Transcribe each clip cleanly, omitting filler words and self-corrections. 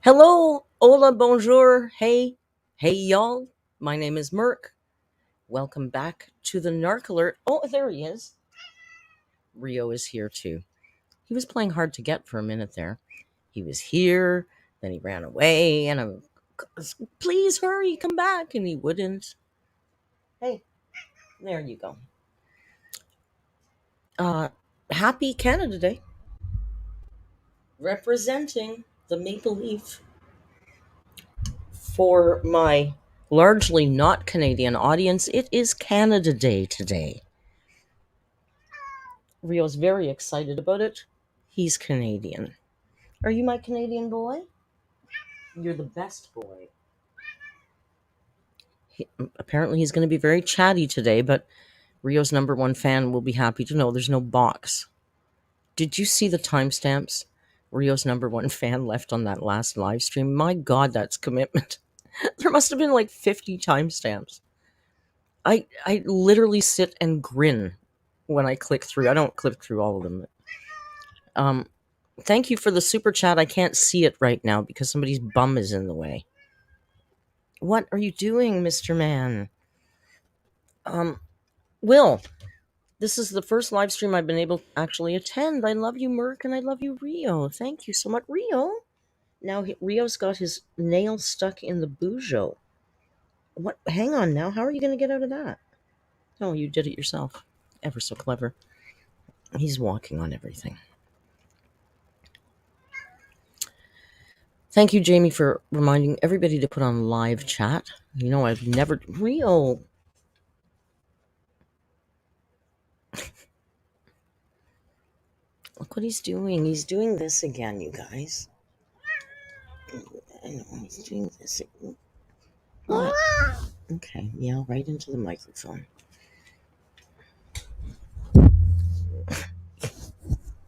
Hello, hola, bonjour, hey, y'all. My name is Merc. Welcome back to the Narc Alert. Oh, there he is. Rio is here too. He was playing hard to get for a minute there. He was here, then he ran away, and I'm, please hurry, come back, and he wouldn't. Hey, there you go. Uh, Happy Canada Day, representing the Maple Leaf for my largely not Canadian audience. It is Canada Day today. Rio's very excited about it. He's Canadian. Are you my Canadian boy? You're the best boy. Apparently, he's going to be very chatty today, but Rio's number one fan will be happy to know there's no box. Did you see the timestamps Rio's number one fan left on that last live stream? My God, that's commitment. There must have been like 50 timestamps. I literally sit and grin when I click through. I don't click through all of them. Um, Thank you for the super chat. I can't see it right now because somebody's bum is in the way. What are you doing, Mr. Man? Um, Will, this is the first live stream I've been able to actually attend. I love you, Merc, and I love you, Rio. Thank you so much, Rio. Now Rio's got his nail stuck in the bujo. What? Hang on now. How are you going to get out of that? Oh, you did it yourself. Ever so clever. He's walking on everything. Thank you, Jamie, for reminding everybody to put on live chat. You know, I've never. Rio. Look what he's doing. He's doing this again, you guys. I know, he's doing this again. What? Okay, yell right into the microphone.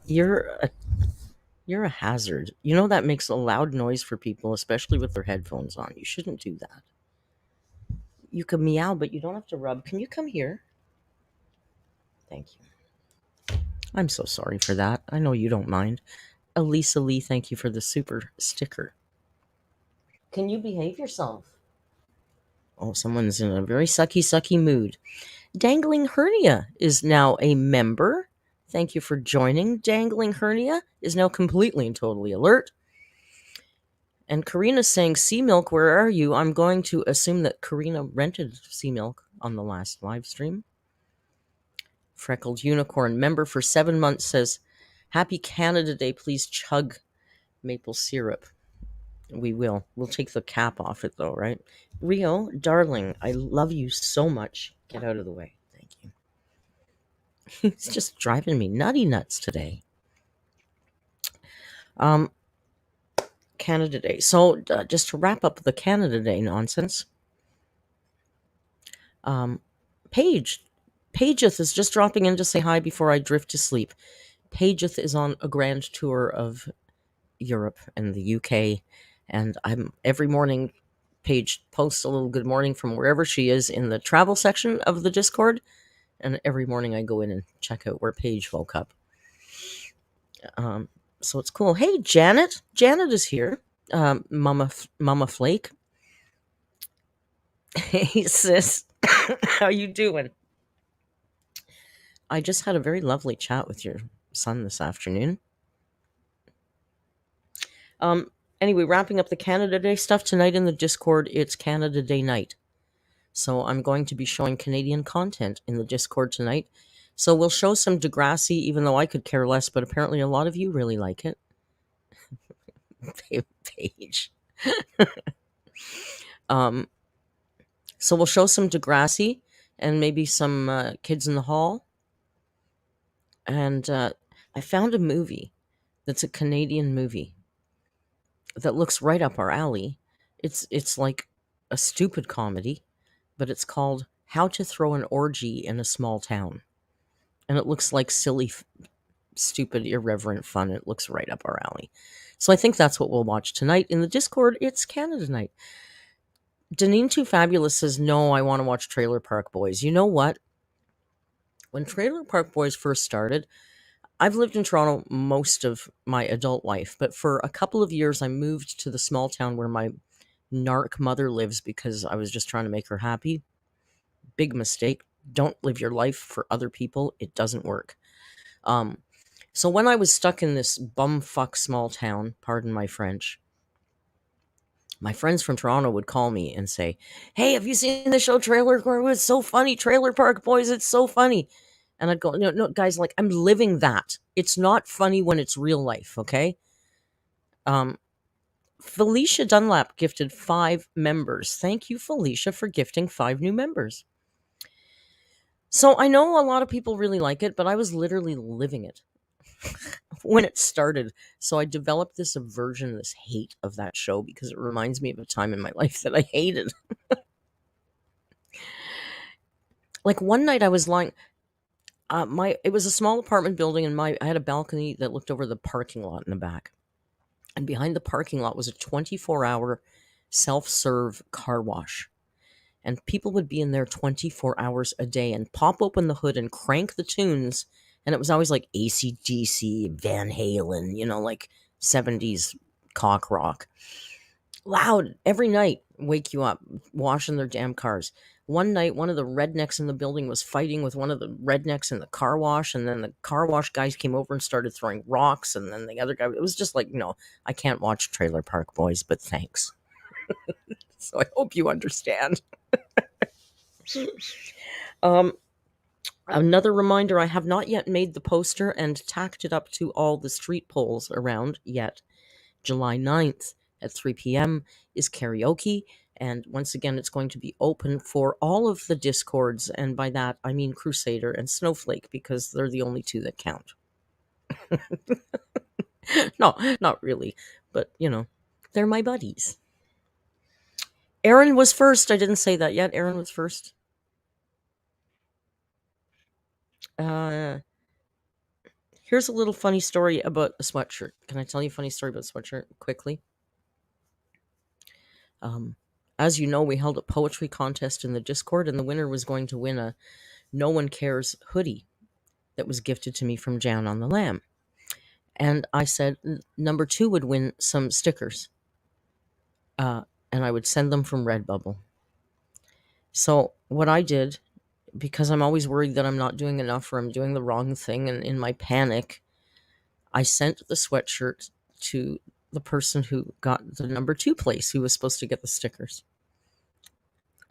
You're a hazard. You know that makes a loud noise for people, especially with their headphones on. You shouldn't do that. You can meow, but you don't have to rub. Can you come here? Thank you. I'm so sorry for that. I know you don't mind. Elisa Lee, thank you for the super sticker. Can you behave yourself? Oh, someone's in a very sucky mood. Dangling Hernia is now a member. Thank you for joining. Dangling Hernia is now completely and totally alert. And Karina's saying, Sea Milk, where are you? I'm going to assume that Karina rented Sea Milk on the last live stream. Freckled Unicorn, member for 7 months, says, Happy Canada Day, please chug maple syrup. We will. We'll take the cap off it, though, right? Rio, darling, I love you so much. Get out of the way. Thank you. He's just driving me nutty nuts today. Canada Day. So, just to wrap up the Canada Day nonsense, Pageeth is just dropping in to say hi before I drift to sleep. Pageeth is on a grand tour of Europe and the UK, and I'm every morning. Paige posts a little good morning from wherever she is in the travel section of the Discord, and every morning I go in and check out where Paige woke up. So it's cool. Hey, Janet. Janet is here. Mama Flake. Hey, sis. How you doing? I just had a very lovely chat with your son this afternoon. Anyway, wrapping up the Canada Day stuff tonight in the Discord, it's Canada Day night. So I'm going to be showing Canadian content in the Discord tonight. So we'll show some Degrassi, even though I could care less, but apparently a lot of you really like it. Paige. So we'll show some Degrassi and maybe some Kids in the Hall. And I found a movie that's a Canadian movie that looks right up our alley. It's like a stupid comedy, but it's called How to Throw an Orgy in a Small Town. And it looks like silly, stupid, irreverent fun. It looks right up our alley. So I think that's what we'll watch tonight. In the Discord, it's Canada night. Deneen Too Fabulous says, no, I want to watch Trailer Park Boys. You know what? When Trailer Park Boys first started, I've lived in Toronto most of my adult life, but for a couple of years I moved to the small town where my narc mother lives because I was just trying to make her happy. Big mistake. Don't live your life for other people. It doesn't work. Um, so when I was stuck in this bumfuck small town, pardon my French, my friends from Toronto would call me and say, "Hey, have you seen the show Trailer Park? It's so funny. Trailer Park Boys, it's so funny." And I'd go, "No, no, guys, like I'm living that. It's not funny when it's real life, okay?" Um, Felicia Dunlap gifted 5 members. Thank you, Felicia, for gifting 5 new members. So I know a lot of people really like it, but I was literally living it when it started. So I developed this aversion, this hate of that show because it reminds me of a time in my life that I hated. Like one night I was lying. My It was a small apartment building, and I had a balcony that looked over the parking lot in the back. And behind the parking lot was a 24-hour self-serve car wash. And people would be in there 24 hours a day and pop open the hood and crank the tunes. And it was always like AC/DC, Van Halen, like 70s cock rock. Loud every night, wake you up, washing their damn cars. One night, one of the rednecks in the building was fighting with one of the rednecks in the car wash, and then the car wash guys came over and started throwing rocks, and then the other guy, it was just like, no, I can't watch Trailer Park Boys, but thanks. So I hope you understand. Um, Another reminder, I have not yet made the poster and tacked it up to all the street poles around yet. July 9th at 3 p.m. is karaoke. And once again, it's going to be open for all of the Discords. And by that, I mean Crusader and Snowflake, because they're the only two that count. No, not really. But, they're my buddies. Aaron was first. I didn't say that yet. Aaron was first. Uh, Here's a little funny story about a sweatshirt. Can I tell you a funny story about a sweatshirt quickly? Um, as you know, we held a poetry contest in the Discord, and the winner was going to win a No One Cares hoodie that was gifted to me from Jan on the Lamb. And I said number 2 would win some stickers, and I would send them from Redbubble. So what I did, because I'm always worried that I'm not doing enough or I'm doing the wrong thing, and in my panic, I sent the sweatshirt to the person who got the number 2 place, who was supposed to get the stickers.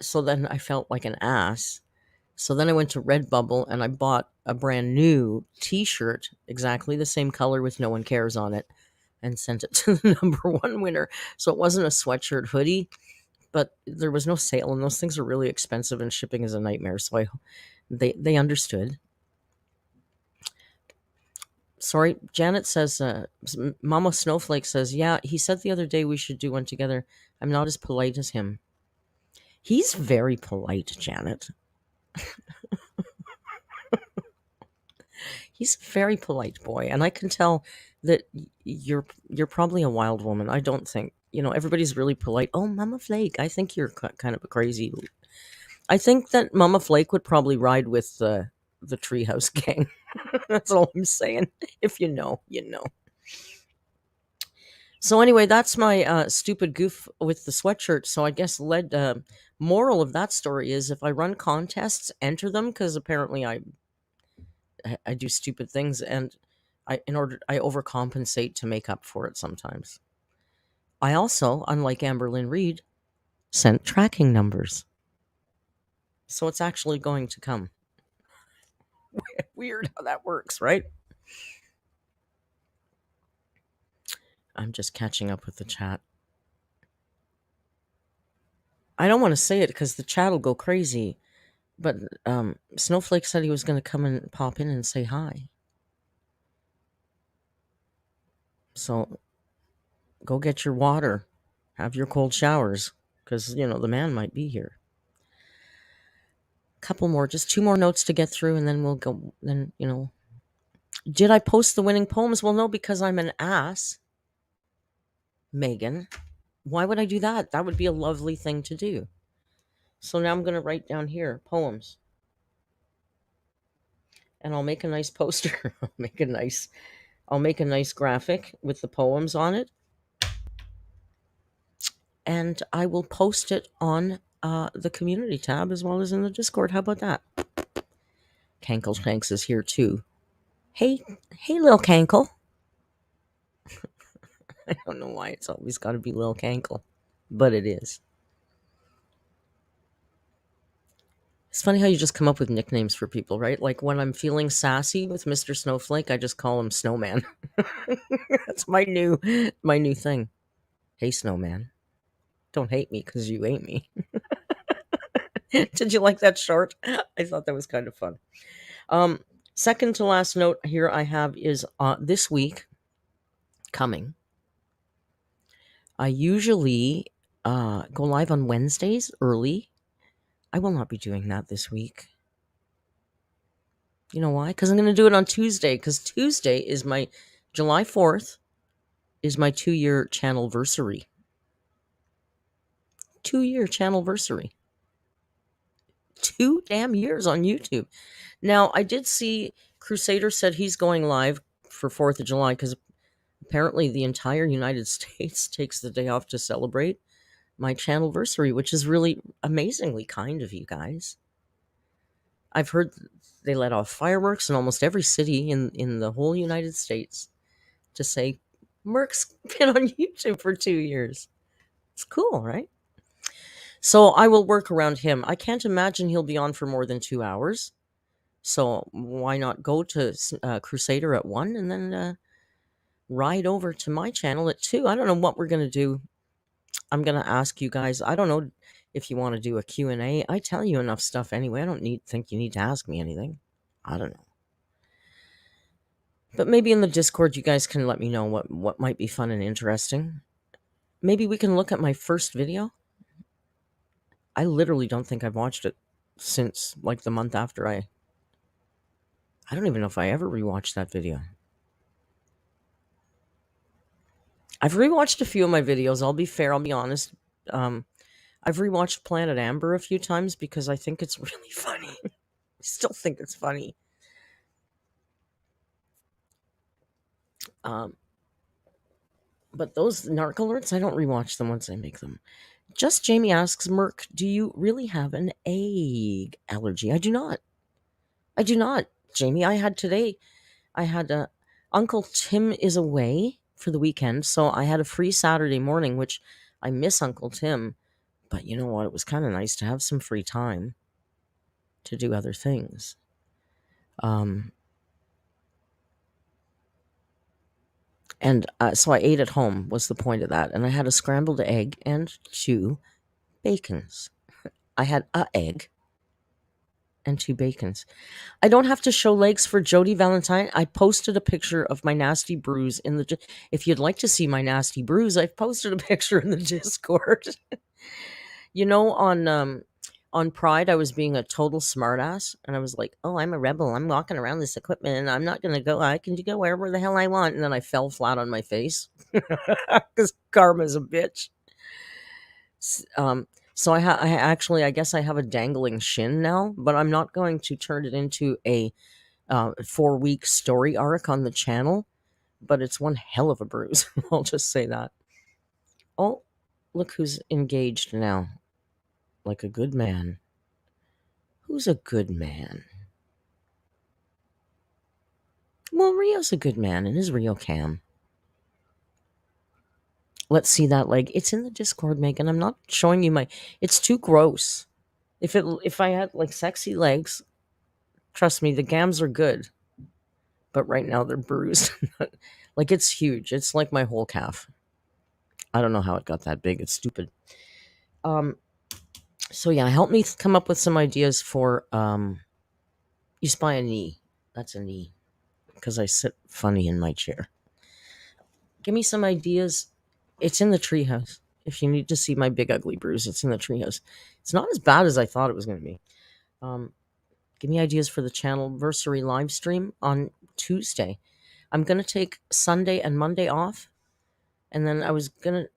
So then I felt like an ass. So then I went to Redbubble and I bought a brand new t-shirt, exactly the same color with No One Cares on it, and sent it to the number 1 winner. So it wasn't a sweatshirt hoodie, but there was no sale, and those things are really expensive, and shipping is a nightmare. So they understood. Sorry, Janet says, Mama Snowflake says, yeah, he said the other day we should do one together. I'm not as polite as him. He's very polite, Janet. He's a very polite boy, and I can tell that you're probably a wild woman. I don't think, everybody's really polite. Oh, Mama Flake, I think you're kind of a crazy. I think that Mama Flake would probably ride with the Treehouse Gang. That's all I'm saying. If you know, you know. So anyway, that's my stupid goof with the sweatshirt. So I guess moral of that story is, if I run contests, enter them, because apparently I do stupid things, and I overcompensate to make up for it sometimes. I also, unlike Amberlynn Reed, sent tracking numbers. So it's actually going to come. Weird how that works, right? I'm just catching up with the chat. I don't want to say it because the chat will go crazy. But Snowflake said he was going to come and pop in and say hi. So go get your water. Have your cold showers. Because, the man might be here. Couple more, just 2 more notes to get through, and then we'll go. Then, did I post the winning poems? Well, no, because I'm an ass, Megan. Why would I do that? That would be a lovely thing to do. So now I'm going to write down here poems. and I'll make a nice poster. I'll make a nice graphic with the poems on it, and I will post it on the community tab as well as in the Discord. How about that? Cankle Shanks is here too. Hey, hey, Lil Cankle. I don't know why it's always got to be Lil Cankle, but it is. It's funny how you just come up with nicknames for people, right? Like when I'm feeling sassy with Mr. Snowflake, I just call him Snowman. That's my new thing. Hey, Snowman. Don't hate me because you ain't me. Did you like that short? I thought that was kind of fun. Um, Second to last note here I have is this week coming. I usually go live on Wednesdays early. I will not be doing that this week. You know why? Because I'm going to do it on Tuesday. Because Tuesday is my July 4th is my 2-year channelversary. 2-year channelversary. 2 damn years on YouTube. Now, I did see Crusader said he's going live for 4th of July because apparently the entire United States takes the day off to celebrate my channelversary, which is really amazingly kind of you guys. I've heard they let off fireworks in almost every city in the whole United States to say, Merc's been on YouTube for 2 years. It's cool, right? So I will work around him. I can't imagine he'll be on for more than 2 hours. So why not go to Crusader at 1 and then ride over to my channel at 2? I don't know what we're going to do. I'm going to ask you guys. I don't know if you want to do a Q&A. I tell you enough stuff anyway. I don't think you need to ask me anything. I don't know. But maybe in the Discord you guys can let me know what might be fun and interesting. Maybe we can look at my first video. I literally don't think I've watched it since like the month after I don't even know if I ever rewatched that video. I've rewatched a few of my videos. I'll be fair. I'll be honest. I've rewatched Planet Amber a few times because I think it's really funny. I still think it's funny. But those narc alerts, I don't rewatch them once I make them. Just Jamie asks, Merc, do you really have an egg allergy? I do not. I do not, Jamie. I had Uncle Tim is away for the weekend, so I had a free Saturday morning, which I miss Uncle Tim. But you know what? It was kind of nice to have some free time to do other things. And so I ate at home was the point of that. And I had a scrambled egg and 2 bacons. I had a egg and 2 bacons. I don't have to show legs for Jody Valentine. I posted a picture of my nasty bruise in the... If you'd like to see my nasty bruise, I've posted a picture in the Discord. You know, on Pride, I was being a total smartass, and I was like, "Oh, I'm a rebel. I'm walking around this equipment, and I'm not gonna go. I can go wherever the hell I want." And then I fell flat on my face because karma's a bitch. So I guess I have a dangling shin now, but I'm not going to turn it into a 4-week story arc on the channel. But it's one hell of a bruise. I'll just say that. Oh, look who's engaged now. Like a good man. Who's a good man? Well, Rio's a good man in his Rio cam. Let's see that leg. It's in the Discord, Megan. I'm not showing you my... It's too gross. If I had like sexy legs, trust me, the gams are good. But right now they're bruised. Like it's huge. It's like my whole calf. I don't know how it got that big. It's stupid. So yeah, help me come up with some ideas for you spy a knee. That's a knee. Because I sit funny in my chair. Give me some ideas. It's in the treehouse. If you need to see my big ugly bruise, it's in the treehouse. It's not as bad as I thought it was going to be. Give me ideas for the channelversary live stream on Tuesday. I'm going to take Sunday and Monday off. And then I was gonna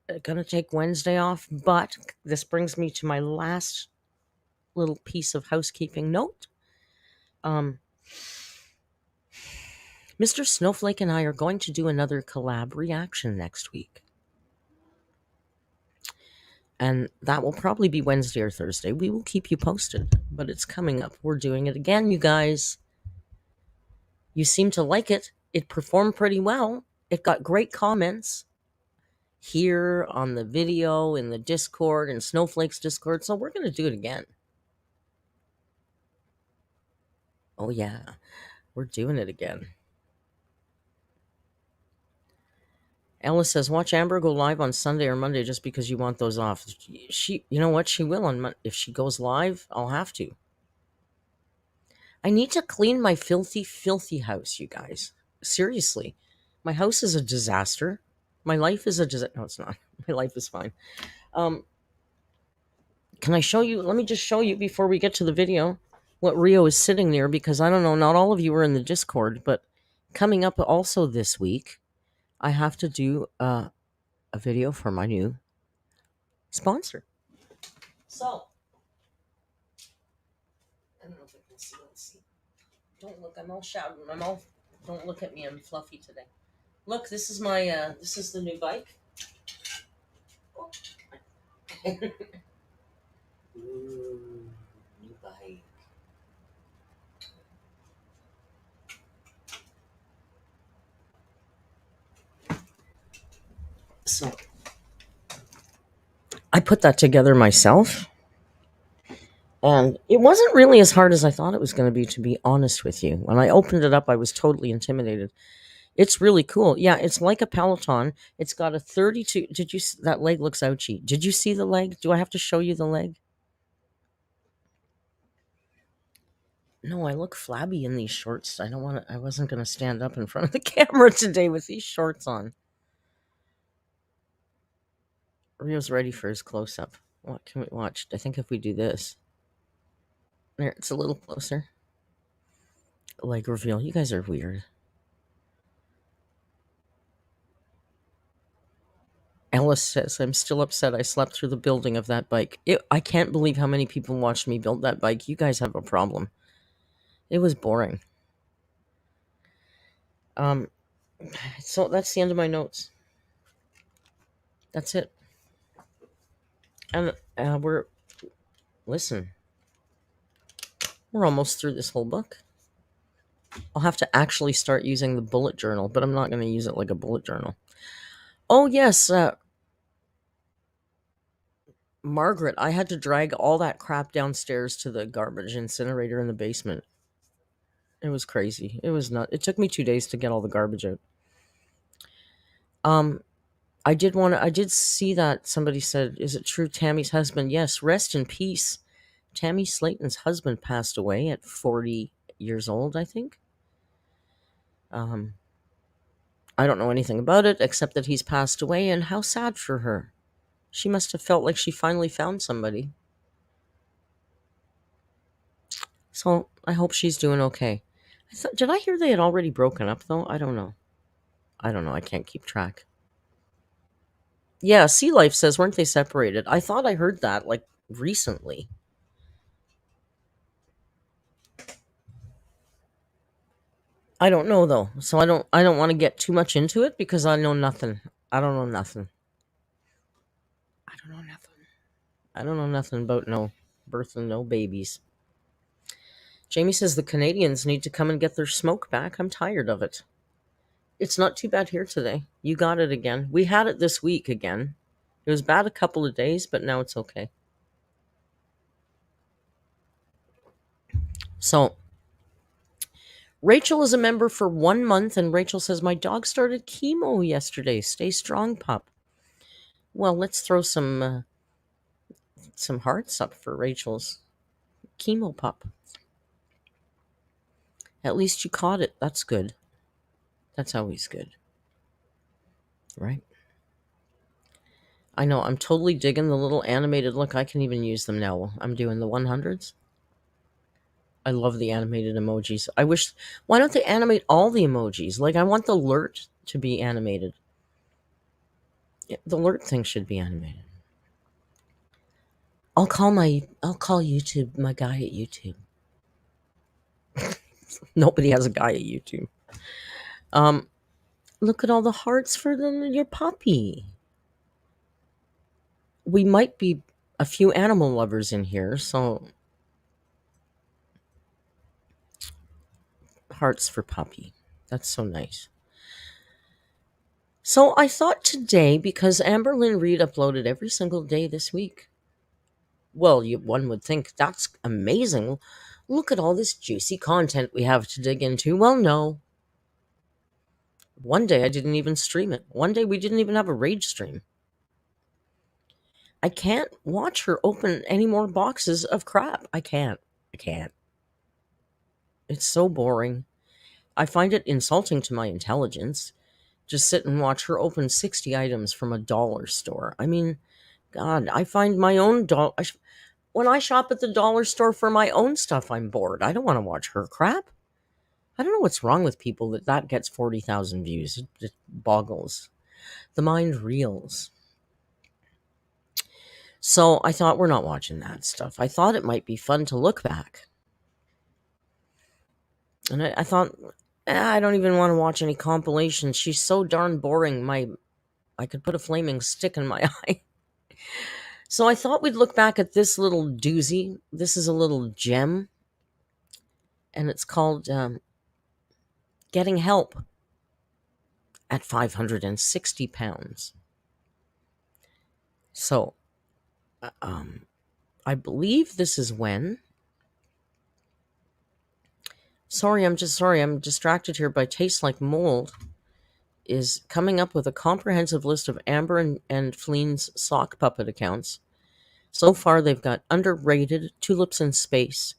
take Wednesday off, but this brings me to my last little piece of housekeeping note. Mr. Snowflake and I are going to do another collab reaction next week. And that will probably be Wednesday or Thursday. We will keep you posted, but it's coming up. We're doing it again, you guys. You seem to like it. It performed pretty well. It got great comments here on the video, in the Discord, in Snowflake's Discord. So we're going to do it again. Oh, yeah. We're doing it again. Alice says, watch Amber go live on Sunday or Monday just because you want those off. She, you know what? She will on Monday. If she goes live, I'll have to. I need to clean my filthy, filthy house, you guys. Seriously. My house is a disaster. My life is a disaster. No, it's not. My life is fine. Can I show you? Let me just show you before we get to the video what Rio is sitting near, because I don't know, not all of you are in the Discord, but coming up also this week, I have to do a video for my new sponsor. So, I don't know if I can see. Let's see. Don't look. I'm all shouting. Don't look at me. I'm fluffy today. Look, this is my. This is the new bike. Oh. Ooh, new bike. So, I put that together myself. And it wasn't really as hard as I thought it was going to be honest with you. When I opened it up, I was totally intimidated. It's really cool. Yeah, it's like a Peloton. It's got a 32. That leg looks ouchy. Did you see the leg? Do I have to show you the leg? No, I look flabby in these shorts. I wasn't going to stand up in front of the camera today with these shorts on. Rio's ready for his close up. What can we watch? I think if we do this. There, it's a little closer. Leg reveal. You guys are weird. Alice says, I'm still upset I slept through the building of that bike. I can't believe how many people watched me build that bike. You guys have a problem. It was boring. So that's the end of my notes. That's it. And listen, we're almost through this whole book. I'll have to actually start using the bullet journal, but I'm not going to use it like a bullet journal. Oh, yes. Margaret, I had to drag all that crap downstairs to the garbage incinerator in the basement. It was crazy. It was not. It took me 2 days to get all the garbage out. I did see that somebody said, is it true Tammy's husband? Yes, rest in peace. Tammy Slayton's husband passed away at 40 years old, I think. I don't know anything about it except that he's passed away, and how sad for her. She must have felt like she finally found somebody. So I hope she's doing okay. Did I hear they had already broken up, though? I don't know. I can't keep track. Yeah, Sea Life says, weren't they separated? I thought I heard that, like, recently. I don't know, though. So I don't want to get too much into it because I know nothing. I don't know nothing. I don't know nothing about no birth and no babies. Jamie says the Canadians need to come and get their smoke back. I'm tired of it. It's not too bad here today. You got it again. We had it this week again. It was bad a couple of days, but now it's okay. So, Rachel is a member for 1 month, and Rachel says, my dog started chemo yesterday. Stay strong, pup. Well, let's throw some hearts up for Rachel's chemo pup. At least you caught it. That's good. That's always good. Right? I know, I'm totally digging the little animated look. I can even use them now. I'm doing the 100s. I love the animated emojis. I wish, why don't they animate all the emojis? Like, I want the alert to be animated. Yeah, the alert thing should be animated. I'll call YouTube, my guy at YouTube. Nobody has a guy at YouTube. Um, Look at all the hearts for your puppy. We might be a few animal lovers in here, so hearts for puppy. That's so nice. So I thought today, because Amberlynn Reed uploaded every single day this week. Well, one would think that's amazing. Look at all this juicy content we have to dig into. Well, no. One day I didn't even stream it. One day we didn't even have a rage stream. I can't watch her open any more boxes of crap. I can't. I can't. It's so boring. I find it insulting to my intelligence. Just sit and watch her open 60 items from a dollar store. I mean, God, I find my own when I shop at the dollar store for my own stuff, I'm bored. I don't want to watch her crap. I don't know what's wrong with people that gets 40,000 views. It boggles. The mind reels. So I thought, we're not watching that stuff. I thought it might be fun to look back. And I thought, I don't even want to watch any compilations. She's so darn boring. I could put a flaming stick in my eye. So I thought we'd look back at this little doozy. This is a little gem. And it's called Getting Help at 560 pounds. So, I believe this is when. Sorry, I'm distracted here by Taste Like Mold is coming up with a comprehensive list of Amber and Fleen's sock puppet accounts. So far, they've got Underrated, Tulips in Space,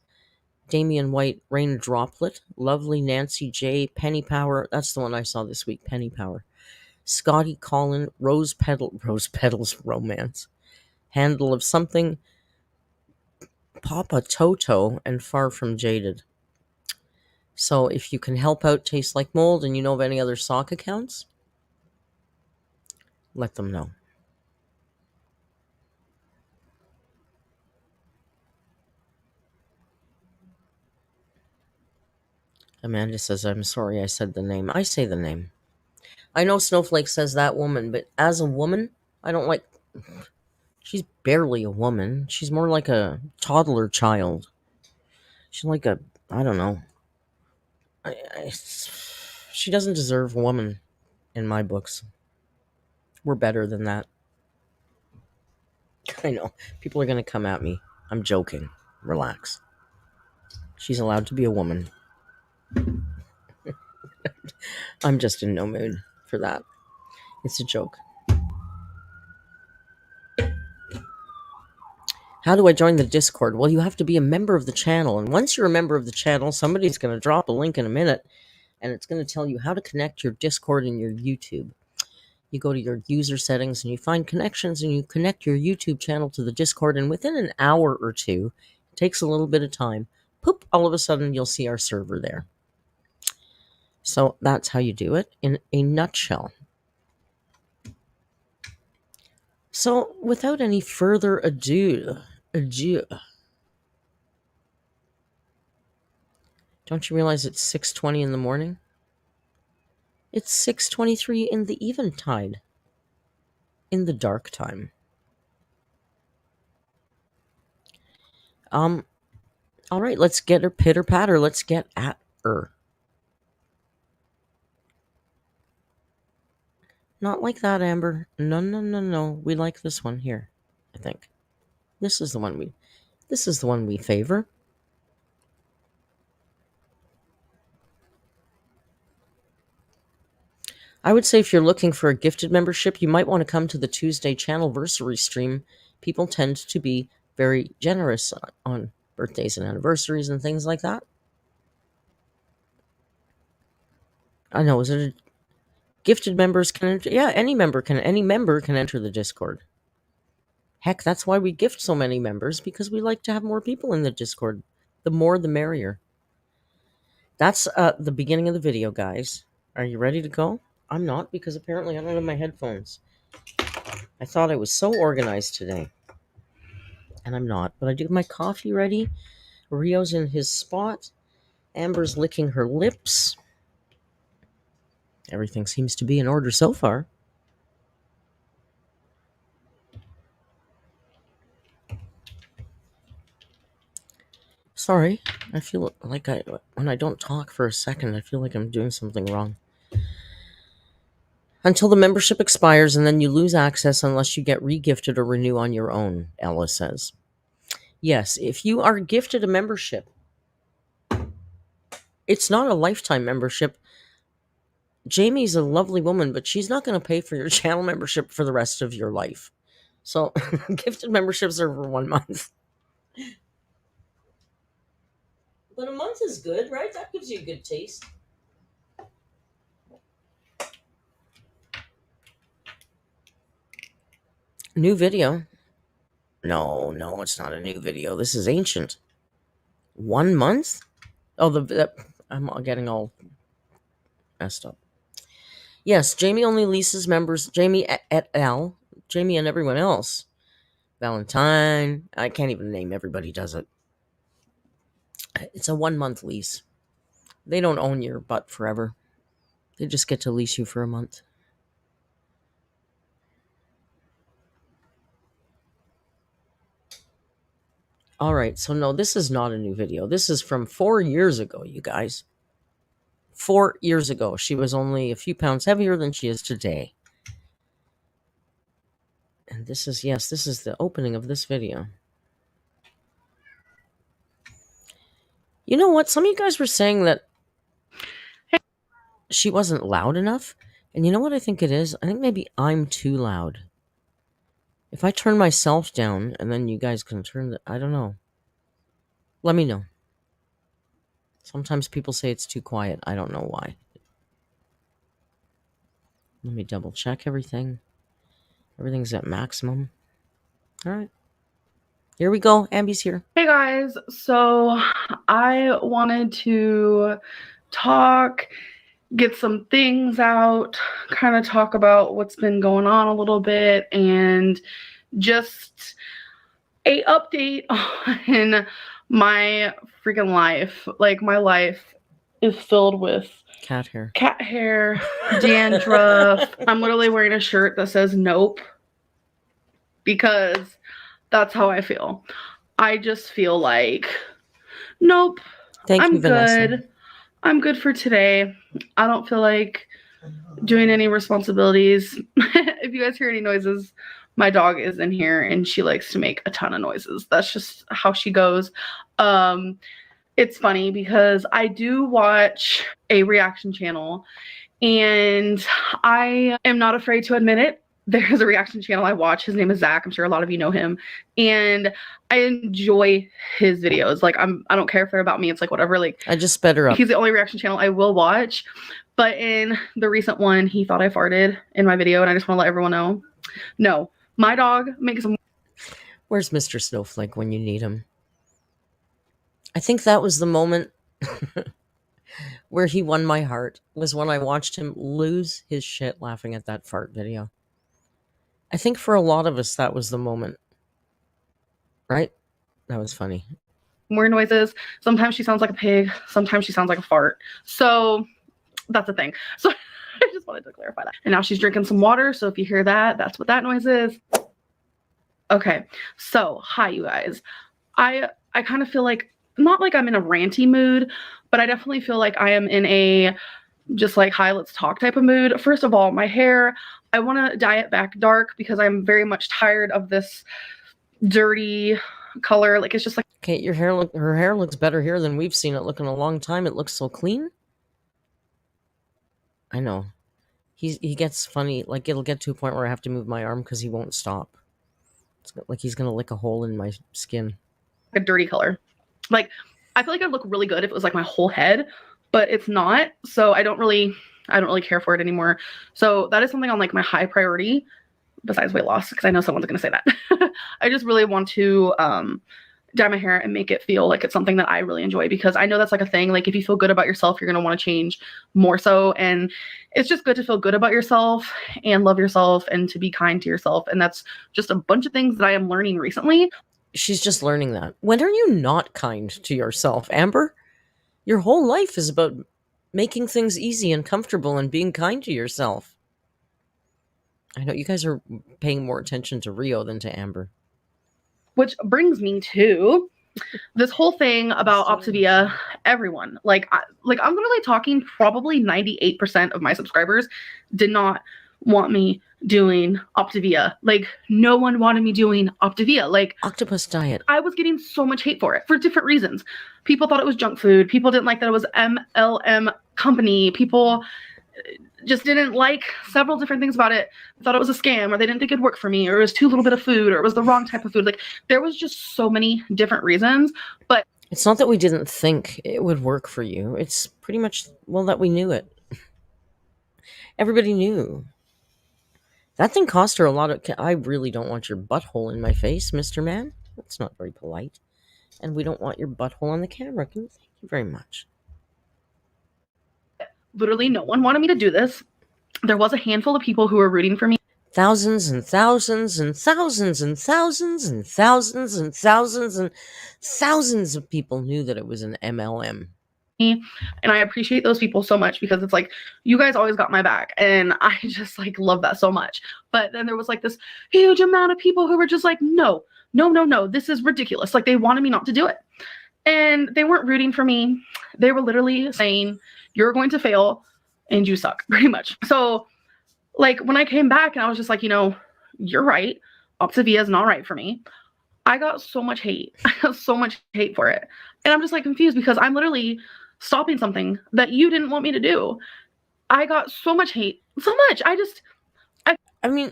Damian White, Rain Droplet, Lovely Nancy J, Penny Power. That's the one I saw this week, Penny Power. Scotty Collin, Rose Petals Romance, Handle of Something, Papa Toto, and Far From Jaded. So if you can help out Taste Like Mold and you know of any other sock accounts, let them know. Amanda says, I'm sorry I said the name. I say the name. I know Snowflake says that woman, but as a woman, I don't like... She's barely a woman. She's more like a toddler child. She's like a... I don't know. She doesn't deserve a woman in my books. We're better than that. I know. People are going to come at me. I'm joking. Relax. She's allowed to be a woman. I'm just in no mood for that. It's a joke. How do I join the Discord? Well, you have to be a member of the channel. And once you're a member of the channel, somebody's going to drop a link in a minute. And it's going to tell you how to connect your Discord and your YouTube. You go to your user settings and you find connections and you connect your YouTube channel to the Discord. And within an hour or two, it takes a little bit of time. Poop, all of a sudden you'll see our server there. So that's how you do it in a nutshell. So without any further ado, don't you realize it's 6:20 in the morning? It's 6:23 in the eventide. In the dark time. All right, let's get her pitter patter. Let's get at her. Not like that, Amber. No. We like this one here, I think. This is the one we favor. I would say if you're looking for a gifted membership, you might want to come to the Tuesday Channelversary stream. People tend to be very generous on birthdays and anniversaries and things like that. I know, is it gifted members can enter? Yeah, any member can enter the Discord. Heck, that's why we gift so many members, because we like to have more people in the Discord. The more, the merrier. That's the beginning of the video, guys. Are you ready to go? I'm not, because apparently I don't have my headphones. I thought I was so organized today. And I'm not. But I do have my coffee ready. Rio's in his spot. Amber's licking her lips. Everything seems to be in order so far. Sorry, I feel like when I don't talk for a second, I feel like I'm doing something wrong. Until the membership expires, and then you lose access unless you get regifted or renew on your own, Ella says. Yes, if you are gifted a membership, it's not a lifetime membership. Jamie's a lovely woman, but she's not going to pay for your channel membership for the rest of your life. So, gifted memberships are for 1 month. But a month is good, right? That gives you a good taste. New video. No, it's not a new video. This is ancient. 1 month? Oh, I'm getting all messed up. Yes, Jamie only leases members. Jamie et al. Jamie and everyone else. Valentine. I can't even name everybody does it. It's a 1 month lease. They don't own your butt forever. They just get to lease you for a month. All right, so no, this is not a new video. This is from 4 years ago, you guys. 4 years ago. She was only a few pounds heavier than she is today. And this is the opening of this video. You know what? Some of you guys were saying that she wasn't loud enough. And you know what I think it is? I think maybe I'm too loud. If I turn myself down and then you guys can turn I don't know. Let me know. Sometimes people say it's too quiet. I don't know why. Let me double check everything. Everything's at maximum. All right. Here we go. Ambi's here. Hey guys. So I wanted to get some things out, kind of talk about what's been going on a little bit, and just a update on my freaking life. Like, my life is filled with cat hair, dandruff. I'm literally wearing a shirt that says nope, because that's how I feel. I just feel like, nope, I'm good. I'm good for today. I don't feel like doing any responsibilities. If you guys hear any noises, my dog is in here and she likes to make a ton of noises. That's just how she goes. It's funny because I do watch a reaction channel, and I am not afraid to admit it. There's a reaction channel I watch. His name is Zach. I'm sure a lot of you know him. And I enjoy his videos. Like, I don't care if they're about me. It's like, whatever. Like, I just sped her up. He's the only reaction channel I will watch. But in the recent one, he thought I farted in my video. And I just want to let everyone know. No, my dog makes a... Where's Mr. Snowflake when you need him? I think that was the moment where he won my heart, was when I watched him lose his shit laughing at that fart video. I think for a lot of us, that was the moment. Right? That was funny. More noises. Sometimes she sounds like a pig. Sometimes she sounds like a fart. So that's the thing. So I just wanted to clarify that. And now she's drinking some water. So if you hear that, that's what that noise is. Okay. So hi, you guys. I kind of feel like, not like I'm in a ranty mood, but I definitely feel like I am in a just like, hi, let's talk type of mood. First of all, my hair, I want to dye it back dark because I'm very much tired of this dirty color. Like, it's just like... Okay, her hair looks better here than we've seen it look in a long time. It looks so clean. I know. He gets funny. Like, it'll get to a point where I have to move my arm because he won't stop. It's like he's going to lick a hole in my skin. A dirty color. Like, I feel like I'd look really good if it was like my whole head, but it's not. So I don't really care for it anymore. So that is something on like my high priority besides weight loss, because I know someone's going to say that. I just really want to dye my hair and make it feel like it's something that I really enjoy, because I know that's like a thing. Like, if you feel good about yourself, you're going to want to change more so. And it's just good to feel good about yourself and love yourself and to be kind to yourself. And that's just a bunch of things that I am learning recently. She's just learning that. When are you not kind to yourself, Amber? Your whole life is about making things easy and comfortable and being kind to yourself. I know you guys are paying more attention to Rio than to Amber. Which brings me to this whole thing about Optavia. Everyone, like I'm literally talking, probably 98% of my subscribers did not want me doing Optavia. Like, no one wanted me doing Optavia. Like, octopus diet. I was getting so much hate for it for different reasons. People thought it was junk food. People didn't like that it was MLM company. People just didn't like several different things about it. Thought it was a scam, or they didn't think it'd work for me, or it was too little bit of food, or it was the wrong type of food. Like, there was just so many different reasons. But it's not that we didn't think it would work for you. It's pretty much, well, that we knew it. Everybody knew. That thing cost her a lot of... I really don't want your butthole in my face, Mr. Man. That's not very polite. And we don't want your butthole on the camera. Thank you very much. Literally no one wanted me to do this. There was a handful of people who were rooting for me. Thousands and thousands and thousands and thousands and thousands and thousands and thousands of people knew that it was an MLM. And I appreciate those people so much, because it's like, you guys always got my back, and I just like love that so much. But then there was like this huge amount of people who were just like, no, this is ridiculous. Like, they wanted me not to do it, and they weren't rooting for me. They were literally saying, you're going to fail and you suck, pretty much. So like, when I came back and I was just like, you're right, Optavia is not right for me, I got so much hate. I got so much hate for it. And I'm just like confused, because I'm literally stopping something that you didn't want me to do. I got so much hate. So much. I mean,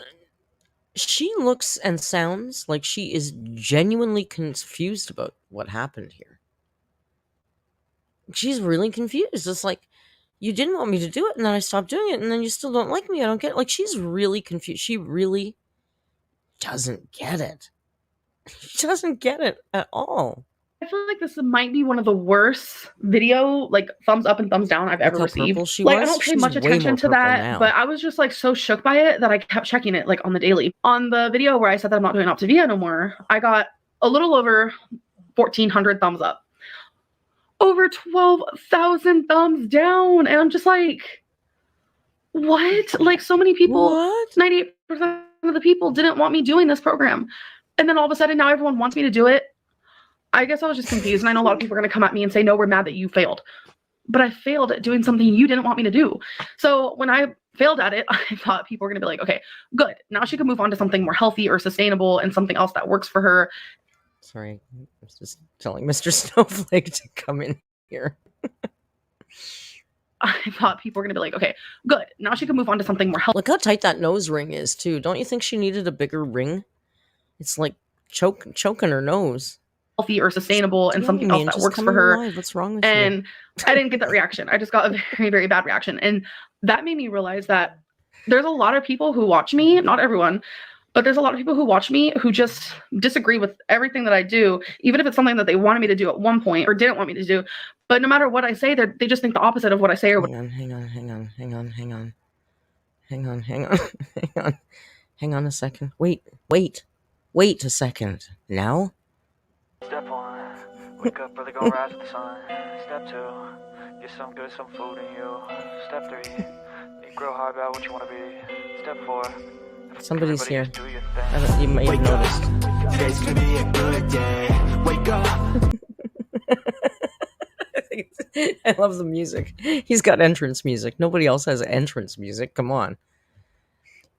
she looks and sounds like she is genuinely confused about what happened here. She's really confused. It's like, you didn't want me to do it, and then I stopped doing it, and then you still don't like me. I don't get it. Like, she's really confused. She really doesn't get it. She doesn't get it at all. I feel like this might be one of the worst video, like, thumbs up and thumbs down I've ever received. Like, I don't pay much attention to that, but I was just like so shook by it that I kept checking it like on the daily. On the video where I said that I'm not doing Optavia no more, I got a little over 1,400 thumbs up. Over 12,000 thumbs down. And I'm just like, what? Like, so many people, 98% of the people didn't want me doing this program. And then all of a sudden now everyone wants me to do it. I guess I was just confused. And I know a lot of people are going to come at me and say, no, we're mad that you failed. But I failed at doing something you didn't want me to do. So when I failed at it, I thought people were going to be like, okay, good. Now she can move on to something more healthy or sustainable and something else that works for her. Sorry, I was just telling Mr. Snowflake to come in here. I thought people were going to be like, okay, good. Now she can move on to something more healthy. Look how tight that nose ring is, too. Don't you think she needed a bigger ring? It's like choking her nose. Healthy or sustainable and something else that works for her. Live. What's wrong with you? And I didn't get that reaction. I just got a very, very bad reaction. And that made me realize that there's a lot of people who watch me, not everyone, but there's a lot of people who watch me who just disagree with everything that I do, even if it's something that they wanted me to do at one point or didn't want me to do. But no matter what I say, they just think the opposite of what I say. Or hang on a second. Wait a second. Now? Step 1, wake up early, go rise with the sun. Step 2, get some good, some food in you. Step 3, think real hard about what you want to be. Step 4, somebody's here. You might have noticed. Today's gonna be a good day. Wake up. I love the music. He's got entrance music. Nobody else has entrance music. Come on.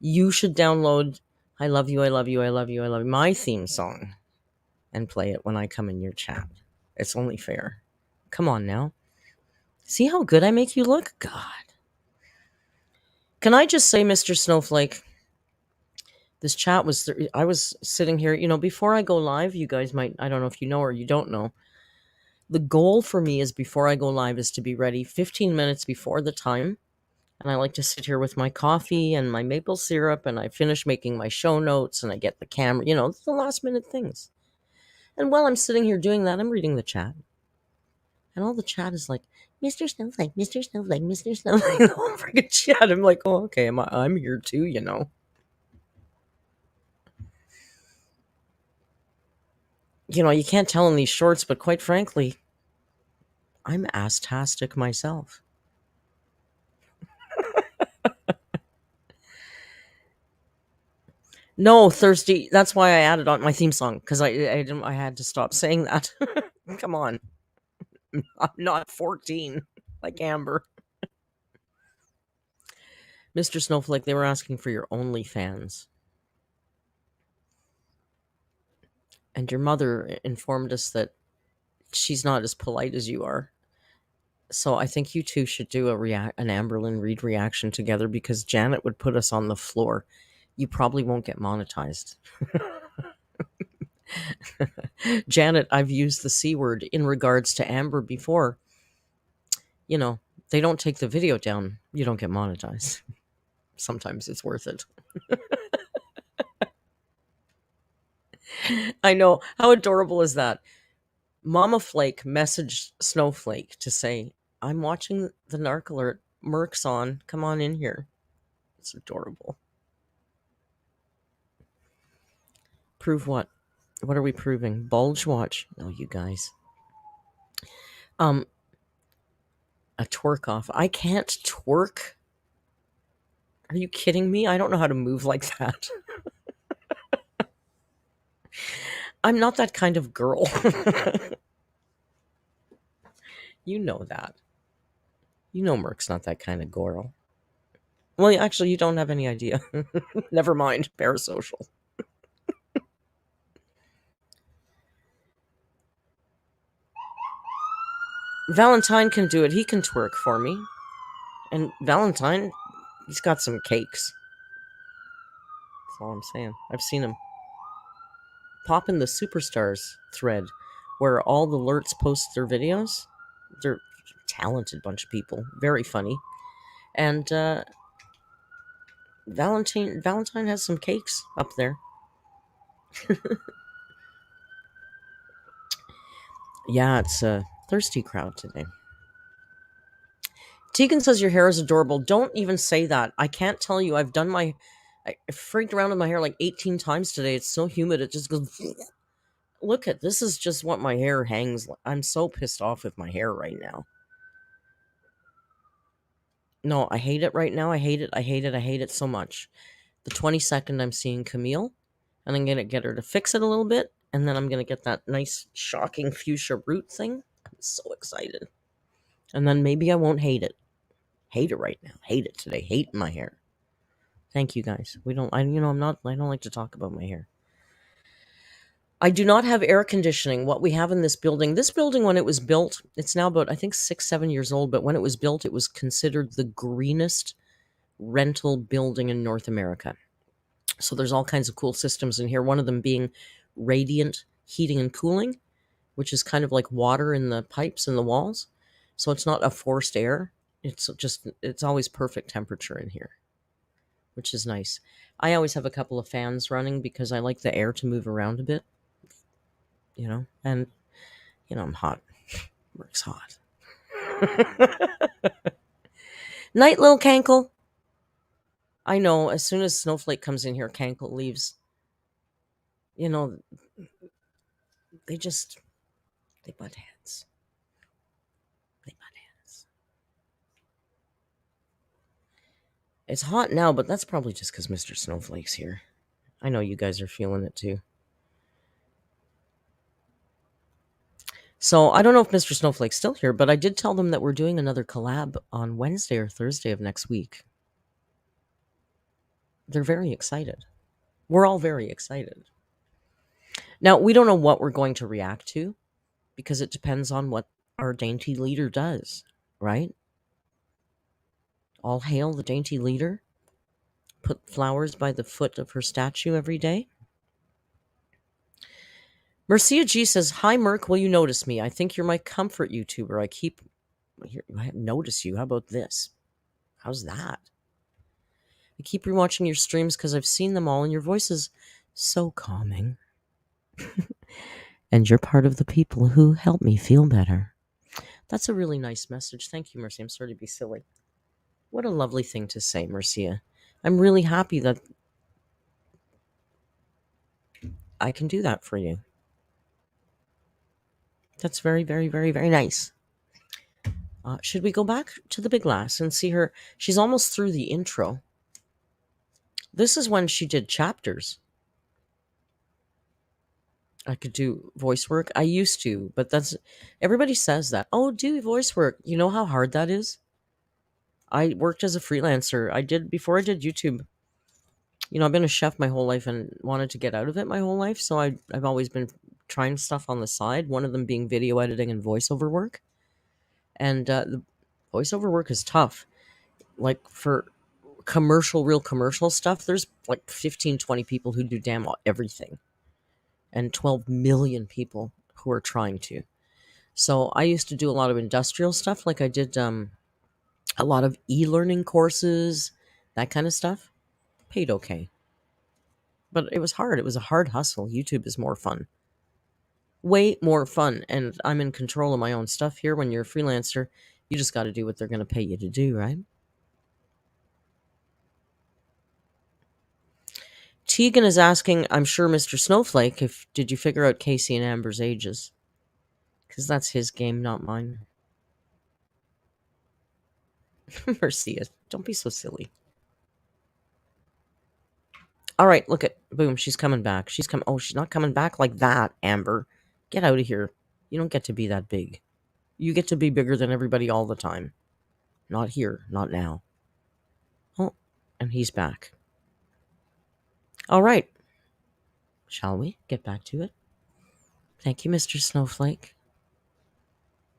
You should download I Love You, I Love You, I Love You, I Love You, my theme song, and play it when I come in your chat. It's only fair. Come on now. See how good I make you look? God. Can I just say, Mr. Snowflake, this chat was... I was sitting here, before I go live, you guys might... I don't know if you know or you don't know. The goal for me is before I go live is to be ready 15 minutes before the time. And I like to sit here with my coffee and my maple syrup, and I finish making my show notes, and I get the camera, the last minute things. And while I'm sitting here doing that, I'm reading the chat. And all the chat is like, Mr. Snowflake, Mr. Snowflake, Mr. Snowflake. The whole freaking chat. I'm like, oh, okay, I'm here too, You can't tell in these shorts, but quite frankly, I'm ass-tastic myself. No, thirsty. That's why I added on my theme song, because I had to stop saying that. Come on. I'm not 14 like Amber. Mr. Snowflake, they were asking for your OnlyFans. And your mother informed us that she's not as polite as you are. So I think you two should do an Amberlynn Read reaction together, because Janet would put us on the floor. You probably won't get monetized. Janet, I've used the C word in regards to Amber before. You know, they don't take the video down. You don't get monetized. Sometimes it's worth it. I know. How adorable is that? Mama Flake messaged Snowflake to say, I'm watching the Narc Alert. Merc's on. Come on in here. It's adorable. Prove what? What are we proving? Bulge watch. Oh, you guys. A twerk off. I can't twerk. Are you kidding me? I don't know how to move like that. I'm not that kind of girl. You know that. You know Merc's not that kind of girl. Well, actually, you don't have any idea. Never mind. Parasocial. Valentine can do it. He can twerk for me. And Valentine, he's got some cakes. That's all I'm saying. I've seen him pop in the Superstars thread where all the alerts post their videos. They're a talented bunch of people. Very funny. And Valentine has some cakes up there. Yeah, it's a thirsty crowd today. Tegan says your hair is adorable. Don't even say that. I can't tell you. I freaked around with my hair like 18 times today. It's so humid. It just goes. Look at this. Is just what my hair hangs like. I'm so pissed off with my hair right now. No, I hate it right now. I hate it. I hate it. I hate it so much. The 22nd, I'm seeing Camille, and I'm going to get her to fix it a little bit, and then I'm going to get that nice, shocking fuchsia root thing. I'm so excited. And then maybe I won't hate it. Hate it right now. Hate it today. Hate my hair. Thank you guys. I don't like to talk about my hair. I do not have air conditioning. What we have in this building, when it was built, it's now about, I think, 6-7 years old, but when it was built, it was considered the greenest rental building in North America. So there's all kinds of cool systems in here. One of them being radiant heating and cooling, which is kind of like water in the pipes in the walls. So it's not a forced air. It's always perfect temperature in here, which is nice. I always have a couple of fans running because I like the air to move around a bit, and, I'm hot. Works hot. Night, little Cankle. I know, as soon as Snowflake comes in here, Cankle leaves. They butt heads. It's hot now, but that's probably just because Mr. Snowflake's here. I know you guys are feeling it too. So I don't know if Mr. Snowflake's still here, but I did tell them that we're doing another collab on Wednesday or Thursday of next week. They're very excited. We're all very excited. Now, we don't know what we're going to react to because it depends on what our dainty leader does, right? All hail the dainty leader. Put flowers by the foot of her statue every day. Mercia G says, hi, Merc, will you notice me? I think you're my comfort YouTuber. I notice you. How about this? How's that? I keep rewatching your streams because I've seen them all, and your voice is so calming. And you're part of the people who help me feel better. That's a really nice message. Thank you, Mercia. I'm sorry to be silly. What a lovely thing to say, Mercia. I'm really happy that I can do that for you. That's very, very, very, very nice. Should we go back to the big lass and see her? She's almost through the intro. This is when she did chapters. I could do voice work. I used to, but everybody says that. Oh, do voice work. You know how hard that is? I worked as a freelancer. Before I did YouTube. I've been a chef my whole life and wanted to get out of it my whole life. So I've always been trying stuff on the side, one of them being video editing and voiceover work. And the voiceover work is tough. Like for real commercial stuff, there's like 15, 20 people who do damn everything. And 12 million people who are trying to. So I used to do a lot of industrial stuff. Like I did a lot of e-learning courses, that kind of stuff. Paid okay. But it was hard. It was a hard hustle. YouTube is more fun. Way more fun. And I'm in control of my own stuff here. When you're a freelancer, you just got to do what they're going to pay you to do, right? Tegan is asking, I'm sure Mr. Snowflake, did you figure out Casey and Amber's ages? Because that's his game, not mine. Mercia, don't be so silly. All right, look at boom. She's coming back. She's not coming back like that, Amber. Get out of here. You don't get to be that big. You get to be bigger than everybody all the time. Not here, not now. Oh, and he's back. All right. Shall we get back to it? Thank you, Mr. Snowflake,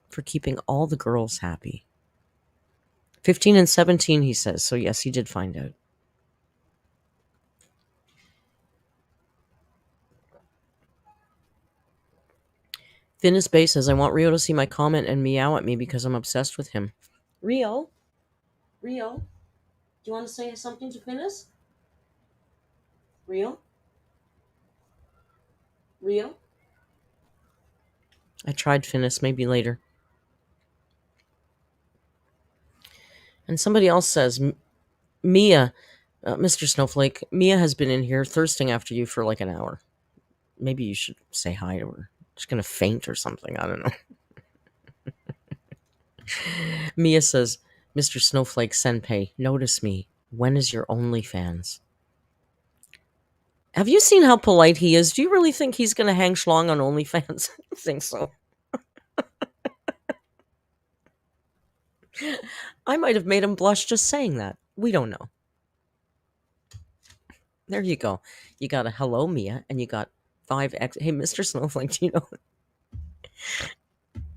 for keeping all the girls happy. 15 and 17, he says. So yes, he did find out. Finnis Bay says, I want Rio to see my comment and meow at me because I'm obsessed with him. Rio? Do you want to say something to Finnis? Rio? I tried Finnis, maybe later. And somebody else says, Mia, Mr. Snowflake, Mia has been in here thirsting after you for like an hour. Maybe you should say hi to her. She's going to faint or something. I don't know. Mia says, Mr. Snowflake Senpei, notice me. When is your OnlyFans? Have you seen how polite he is? Do you really think he's going to hang schlong on OnlyFans? I think so. I might have made him blush just saying that. We don't know. There you go. You got a hello, Mia, and you got 5X. Hey, Mr. Snowflake, do you know?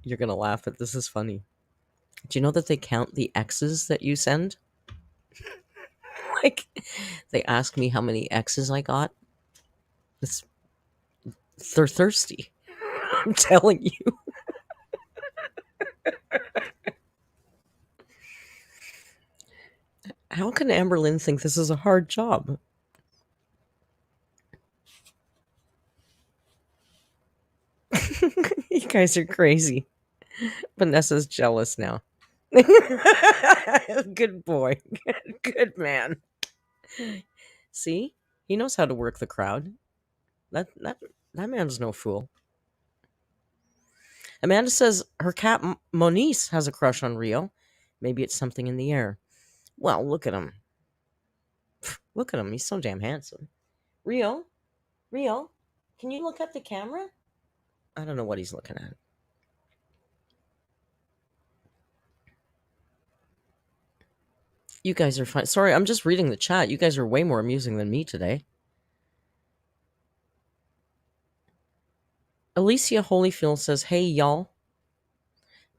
You're going to laugh, but this is funny. Do you know that they count the X's that you send? Like, they ask me how many X's I got. They're thirsty. I'm telling you. How can Amberlynn think this is a hard job? You guys are crazy. Vanessa's jealous now. Good boy. Good man. See? He knows how to work the crowd. That man's no fool. Amanda says her cat Monice has a crush on Rio. Maybe it's something in the air. Well, look at him. Look at him. He's so damn handsome. Rio, can you look at the camera? I don't know what he's looking at. You guys are fine. Sorry, I'm just reading the chat. You guys are way more amusing than me today. Alicia Holyfield says, hey, y'all.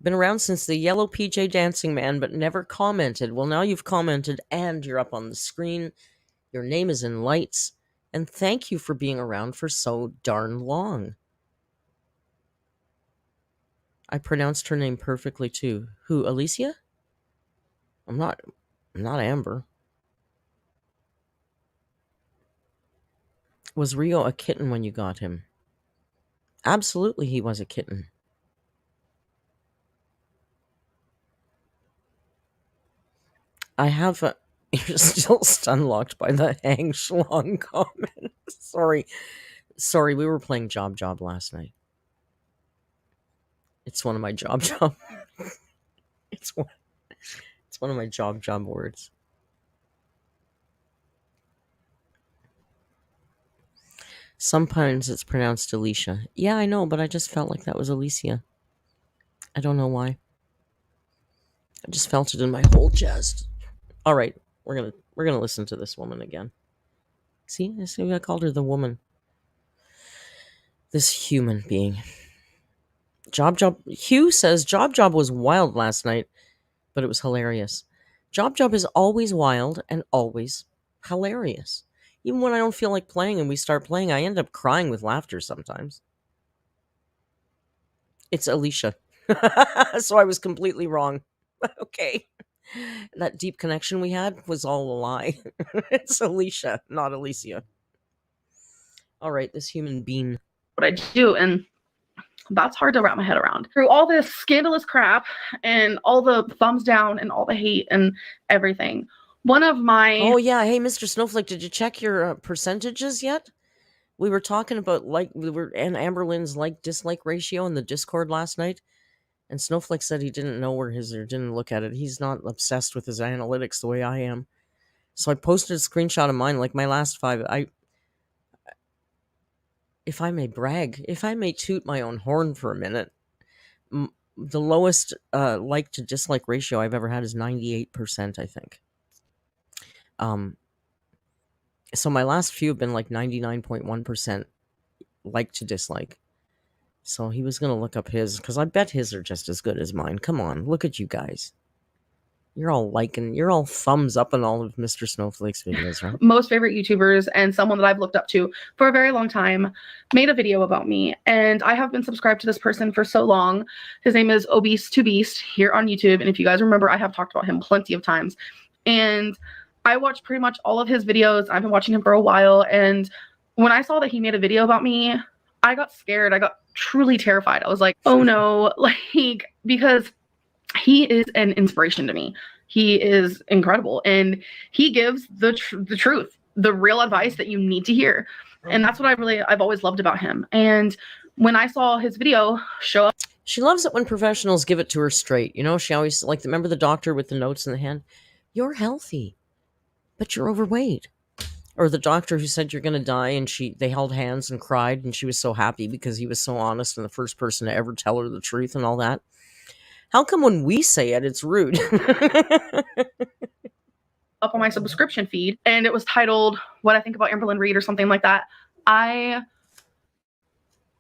Been around since the yellow PJ Dancing Man, but never commented. Well, now you've commented and you're up on the screen. Your name is in lights. And thank you for being around for so darn long. I pronounced her name perfectly, too. Who, Alicia? I'm not Amber. Was Rio a kitten when you got him? Absolutely, he was a kitten. I have a... You're still stun-locked by the hang schlong comment. Sorry, we were playing Job last night. It's one of my Job. It's one of my Job words. Sometimes it's pronounced Alicia. Yeah, I know, but I just felt like that was Alicia. I don't know why. I just felt it in my whole chest. All right, we're gonna listen to this woman again. See, I called her the woman. This human being. Hugh says Job was wild last night, but it was hilarious. Job is always wild and always hilarious. Even when I don't feel like playing and we start playing, I end up crying with laughter sometimes. It's Alicia. So I was completely wrong. Okay. That deep connection we had was all a lie. It's Alicia, not Alicia. All right, this human being. What I do, and that's hard to wrap my head around. Through all this scandalous crap and all the thumbs down and all the hate and everything, one of my... Oh, yeah. Hey, Mr. Snowflake, did you check your percentages yet? We were talking about and Amberlynn's like-dislike ratio in the Discord last night. And Snowflake said he didn't know or didn't look at it. He's not obsessed with his analytics the way I am. So I posted a screenshot of mine, like my last 5. If I may brag, if I may toot my own horn for a minute, the lowest like to dislike ratio I've ever had is 98%, I think. So my last few have been like 99.1% like to dislike. So he was going to look up his, because I bet his are just as good as mine. Come on, look at you guys. You're all thumbs up on all of Mr. Snowflake's videos, right? Most favorite YouTubers and someone that I've looked up to for a very long time made a video about me. And I have been subscribed to this person for so long. His name is Obese to Beast here on YouTube. And if you guys remember, I have talked about him plenty of times. And I watched pretty much all of his videos. I've been watching him for a while. And when I saw that he made a video about me, I got scared. I got truly terrified. I was like, oh no, because he is an inspiration to me. He is incredible. And he gives the truth, the real advice that you need to hear. And that's what I've always loved about him. And when I saw his video show up. She loves it when professionals give it to her straight. She always, remember the doctor with the notes in the hand? You're healthy, but you're overweight. Or the doctor who said you're going to die, and they held hands and cried, and she was so happy because he was so honest and the first person to ever tell her the truth and all that. How come when we say it, it's rude? Up on my subscription feed, and it was titled What I Think About Amberlynn Reid or something like that. I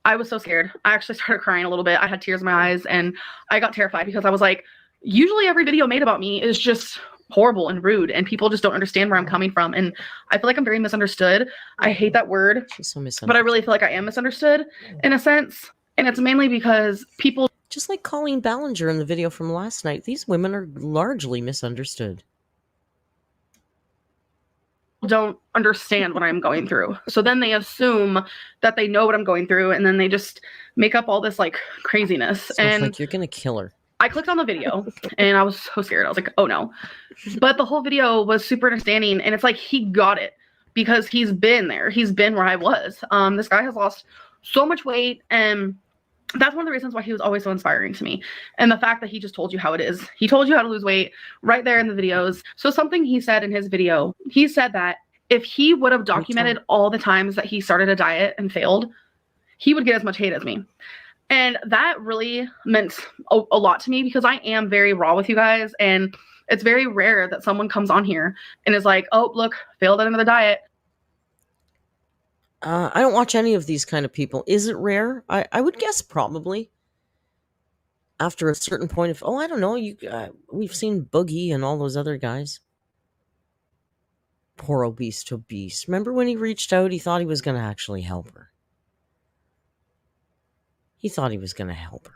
was so scared. I actually started crying a little bit. I had tears in my eyes, and I got terrified because I was like, usually every video made about me is just horrible and rude, and people just don't understand where I'm coming from. And I feel like I'm very misunderstood. I hate that word. She's so misunderstood. But I really feel like I am misunderstood in a sense. And it's mainly because people... Just like Colleen Ballinger in the video from last night, these women are largely misunderstood. Don't understand what I'm going through. So then they assume that they know what I'm going through, and then they just make up all this craziness. So and it's like, you're going to kill her. I clicked on the video and I was so scared. I was like, oh no. But the whole video was super understanding, and it's like he got it because he's been there. He's been where I was. This guy has lost so much weight, and that's one of the reasons why he was always so inspiring to me. And the fact that he just told you how it is. He told you how to lose weight right there in the videos. So something he said in his video, he said that if he would have documented all the times that he started a diet and failed, he would get as much hate as me. And that really meant a lot to me because I am very raw with you guys. And it's very rare that someone comes on here and is like, oh, look, failed at another diet. I don't watch any of these kind of people. Is it rare? I would guess probably. After a certain point of, I don't know, we've seen Boogie and all those other guys. Poor Obese to Beast. Remember when he reached out, he thought he was going to actually help her. He thought he was going to help her.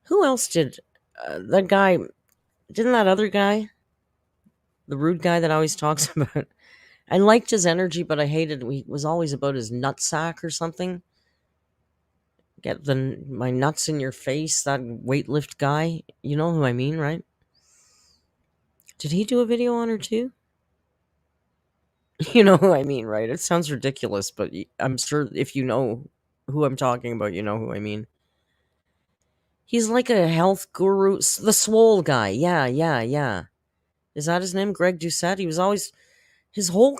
Who else did? That guy, didn't that other guy? The rude guy that always talks about... I liked his energy, but I hated he was always about his nutsack or something. Get my nuts in your face, that weightlift guy. You know who I mean, right? Did he do a video on her too? You know who I mean, right? It sounds ridiculous, but I'm sure if you know who I'm talking about, you know who I mean. He's like a health guru. The swole guy. Yeah. Is that his name? Greg Doucette? He was always... His whole,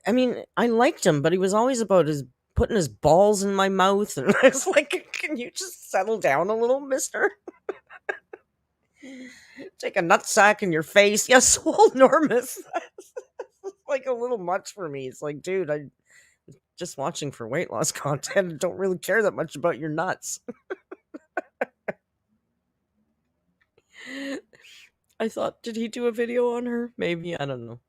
I mean, I liked him, but he was always about putting his balls in my mouth, and I was like, "Can you just settle down a little, Mister? Take a nutsack in your face." Yes, so enormous. Like a little much for me. It's like, dude, I just watching for weight loss content. I don't really care that much about your nuts. I thought, did he do a video on her? Maybe, I don't know.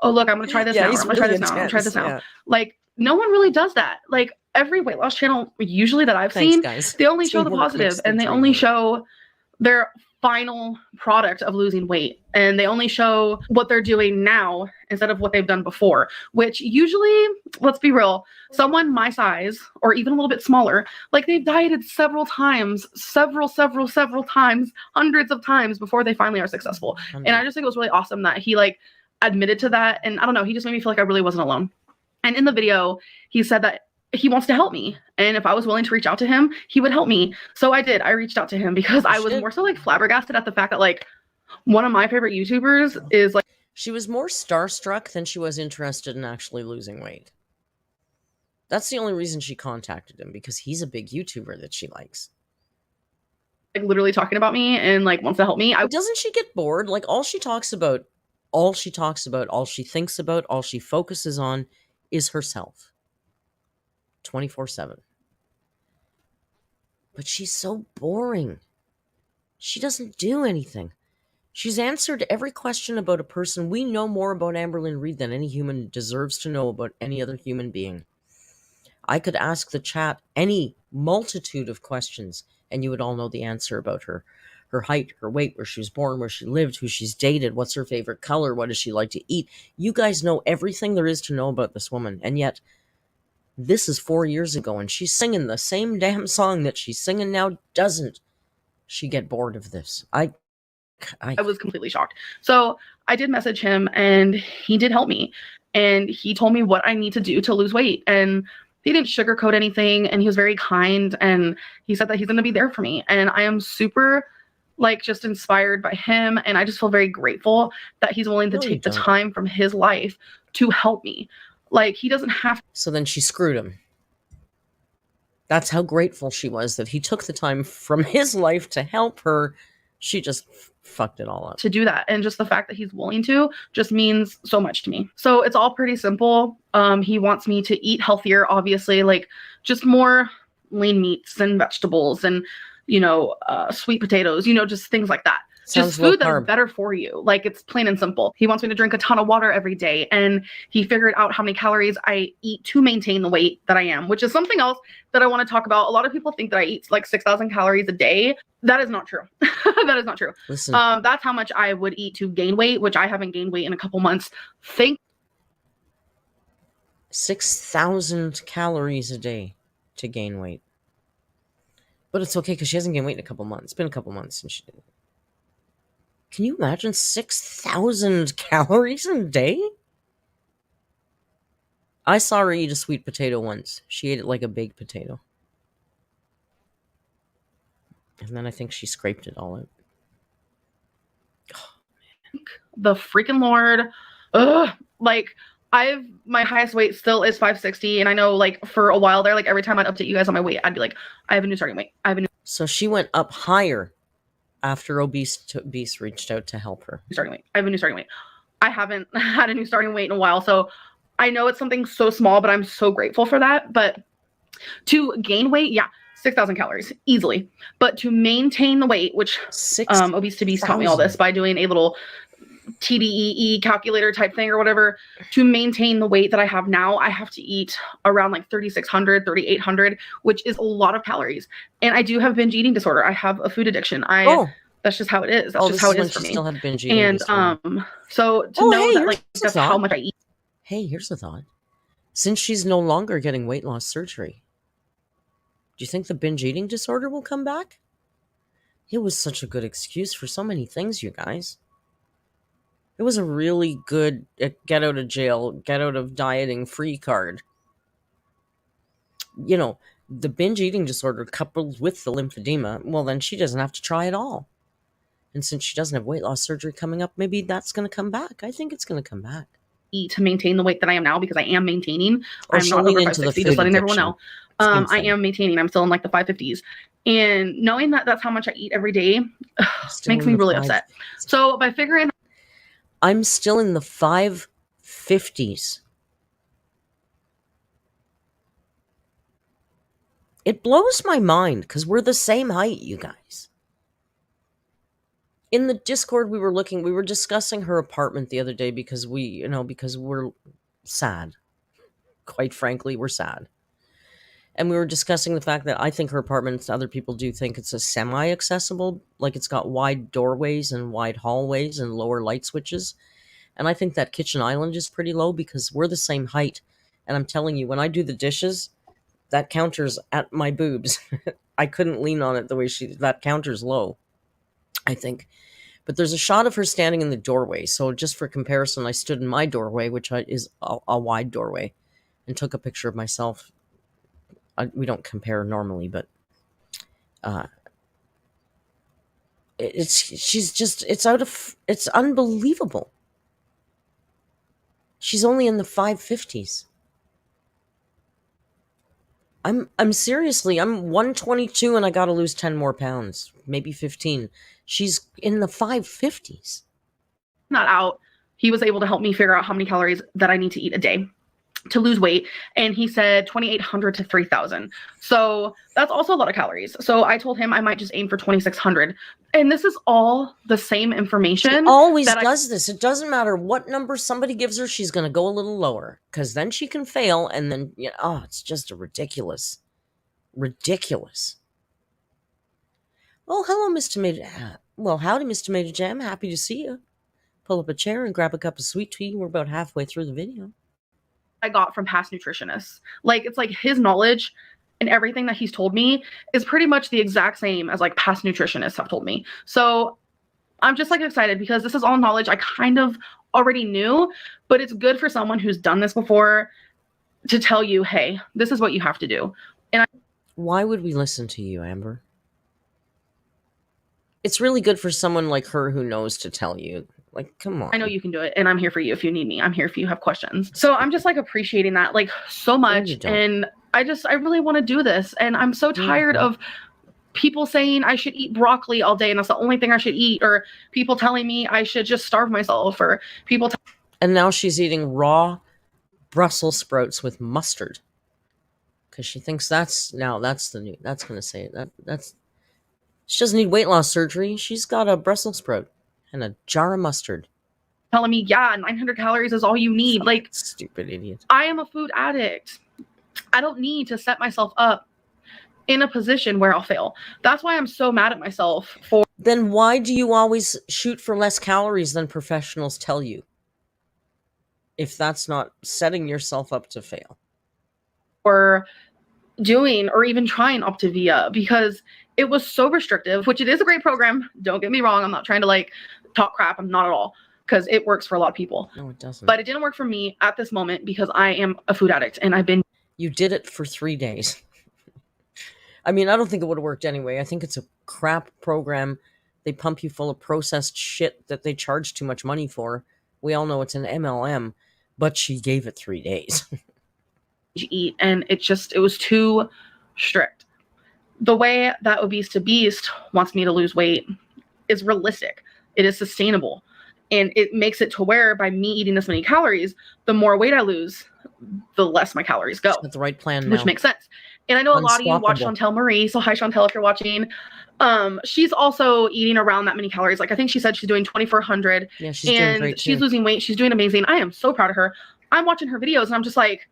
Oh, look, I'm gonna try this now. He's I'm gonna really try this now. I'm gonna try intense. this now. Yeah. Like, no one really does that. Like, every weight loss channel, usually that I've Thanks, seen, guys. they only show the Teamwork positive, makes the and they dream only work. show their final product of losing weight, and they only show what they're doing now instead of what they've done before, which usually, let's be real, someone my size or even a little bit smaller, like they've dieted several times, several times, hundreds of times before they finally are successful. And I just think it was really awesome that he like admitted to that. And I don't know, he just made me feel like I really wasn't alone. And in the video, he said that he wants to help me. And if I was willing to reach out to him, he would help me. So I did. I reached out to him because I was more so like flabbergasted at the fact that like one of my favorite YouTubers is like. She was more starstruck than she was interested in actually losing weight. That's the only reason she contacted him, because he's a big YouTuber that she likes. Like literally talking about me and like wants to help me. Doesn't she get bored? Like all she thinks about, all she focuses on is herself. 24/7. But she's so boring. She doesn't do anything. She's answered every question about a person. We know more about Amberlynn Reed than any human deserves to know about any other human being. I could ask the chat any multitude of questions, and you would all know the answer about her. Her height, her weight, where she was born, where she lived, who she's dated, what's her favorite color, what does she like to eat. You guys know everything there is to know about this woman, and yet this is 4 years ago, and she's singing the same damn song that she's singing now. Doesn't she get bored of this? I was completely shocked. So I did message him, and he did help me, and he told me what I need to do to lose weight, and he didn't sugarcoat anything, and he was very kind, and he said that he's going to be there for me, and I am super like just inspired by him, and I just feel very grateful that he's willing to take the time from his life to help me. Like, he doesn't have to. So then she screwed him. That's how grateful she was that he took the time from his life to help her. She just fucked it all up. To do that, and just the fact that he's willing to just means so much to me. So it's all pretty simple. He wants me to eat healthier, obviously, like just more lean meats and vegetables and, you know, sweet potatoes, you know, just things like that. Just food that's better for you. Like, it's plain and simple. He wants me to drink a ton of water every day, and he figured out how many calories I eat to maintain the weight that I am, which is something else that I want to talk about. A lot of people think that I eat like 6,000 calories a day. That is not true. That is not true. Listen. That's how much I would eat to gain weight, which I haven't gained weight in a couple months. 6,000 calories a day to gain weight. But it's okay because she hasn't gained weight in a couple months. It's been a couple months since she did it. Can you imagine 6,000 calories a day? I saw her eat a sweet potato once. She ate it like a baked potato. And then I think she scraped it all out. Oh, the freaking Lord. Ugh. Like, my highest weight still is 560. And I know, like, for a while there, like, every time I'd update you guys on my weight, I'd be like, I have a new starting weight. So she went up higher after obese reached out to help her. Starting weight. I have a new starting weight. I haven't had a new starting weight in a while, so I know it's something so small, but I'm so grateful for that. But to gain weight, yeah, 6,000 calories easily. But to maintain the weight, which Obese to Beast taught me all this by doing a little TDEE calculator type thing or whatever. To maintain the weight that I have now, I have to eat around like 3,600, 3,800, which is a lot of calories. And I do have binge eating disorder. I have a food addiction. That's just how it is. That's just how it is for me. Still have binge eating disorder. So to know that, like, that's how much I eat. Hey, here's a thought. Since she's no longer getting weight loss surgery, do you think the binge eating disorder will come back? It was such a good excuse for so many things, you guys. It was a really good get out of jail, get out of dieting free card. You know, the binge eating disorder coupled with the lymphedema, well, then she doesn't have to try at all. And since she doesn't have weight loss surgery coming up, maybe that's going to come back. I think it's going to come back. To maintain the weight that I am now, because I am maintaining. I'm not over 560, just letting everyone know. I am maintaining. I'm still in like the 550s. And knowing that that's how much I eat every day makes me really upset. So by figuring... I'm still in the 550s. It blows my mind because we're the same height, you guys. In the Discord we were discussing her apartment the other day because because we're sad. Quite frankly, we're sad. And we were discussing the fact that I think her apartment, other people do think it's a semi-accessible, like it's got wide doorways and wide hallways and lower light switches. And I think that kitchen island is pretty low because we're the same height. And I'm telling you, when I do the dishes, that counter's at my boobs. I couldn't lean on it the way that counter's low, I think. But there's a shot of her standing in the doorway. So just for comparison, I stood in my doorway, which is a wide doorway, and took a picture of myself. We don't compare normally, but it's unbelievable. She's only in the 550s. I'm seriously, I'm 122 and I gotta lose 10 more pounds, maybe 15. She's in the 550s. Not out. He was able to help me figure out how many calories that I need to eat a day to lose weight. And he said 2,800 to 3,000. So that's also a lot of calories. So I told him I might just aim for 2,600. And this is all the same information. She always does this. It doesn't matter what number somebody gives her, she's going to go a little lower because then she can fail. And then, it's just ridiculous. Oh, hello, Miss Tomato. Well, howdy, Miss Tomato Jam. Happy to see you. Pull up a chair and grab a cup of sweet tea. We're about halfway through the video. I got from past nutritionists. Like, it's like his knowledge and everything that he's told me is pretty much the exact same as like past nutritionists have told me. So I'm just like excited because this is all knowledge I kind of already knew, but it's good for someone who's done this before to tell you, hey, this is what you have to do. And why would we listen to you, Amber? It's really good for someone like her who knows to tell you. Like, come on. I know you can do it, and I'm here for you if you need me. I'm here if you have questions. So I'm just like appreciating that like so much, and I really want to do this, and I'm so tired of people saying I should eat broccoli all day and that's the only thing I should eat, or people telling me I should just starve myself, or people and now she's eating raw Brussels sprouts with mustard because she thinks that's the new, that's going to say that's she doesn't need weight loss surgery. She's got a Brussels sprout and a jar of mustard. Telling me, 900 calories is all you need. Like, stupid idiot. I am a food addict. I don't need to set myself up in a position where I'll fail. That's why I'm so mad at myself for... Then why do you always shoot for less calories than professionals tell you? If that's not setting yourself up to fail. Or doing or even trying Optavia, because it was so restrictive, which it is a great program. Don't get me wrong. I'm not trying to like talk crap. I'm not at all, because it works for a lot of people. No, it doesn't. But it didn't work for me at this moment because I am a food addict and I've been... You did it for 3 days. I mean, I don't think it would have worked anyway. I think it's a crap program. They pump you full of processed shit that they charge too much money for. We all know it's an MLM, but she gave it 3 days. Eat, and it was too strict. The way that Obese to Beast wants me to lose weight is realistic. It is sustainable. And it makes it to where by me eating this many calories, the more weight I lose, the less my calories go. That's the right plan now. Which makes sense. And I know a lot of you watch Chantel Marie. So hi, Chantel, if you're watching. She's also eating around that many calories. Like, I think she said she's doing 2,400. Yeah, she's doing great too. She's losing weight. She's doing amazing. I am so proud of her. I'm watching her videos and I'm just like,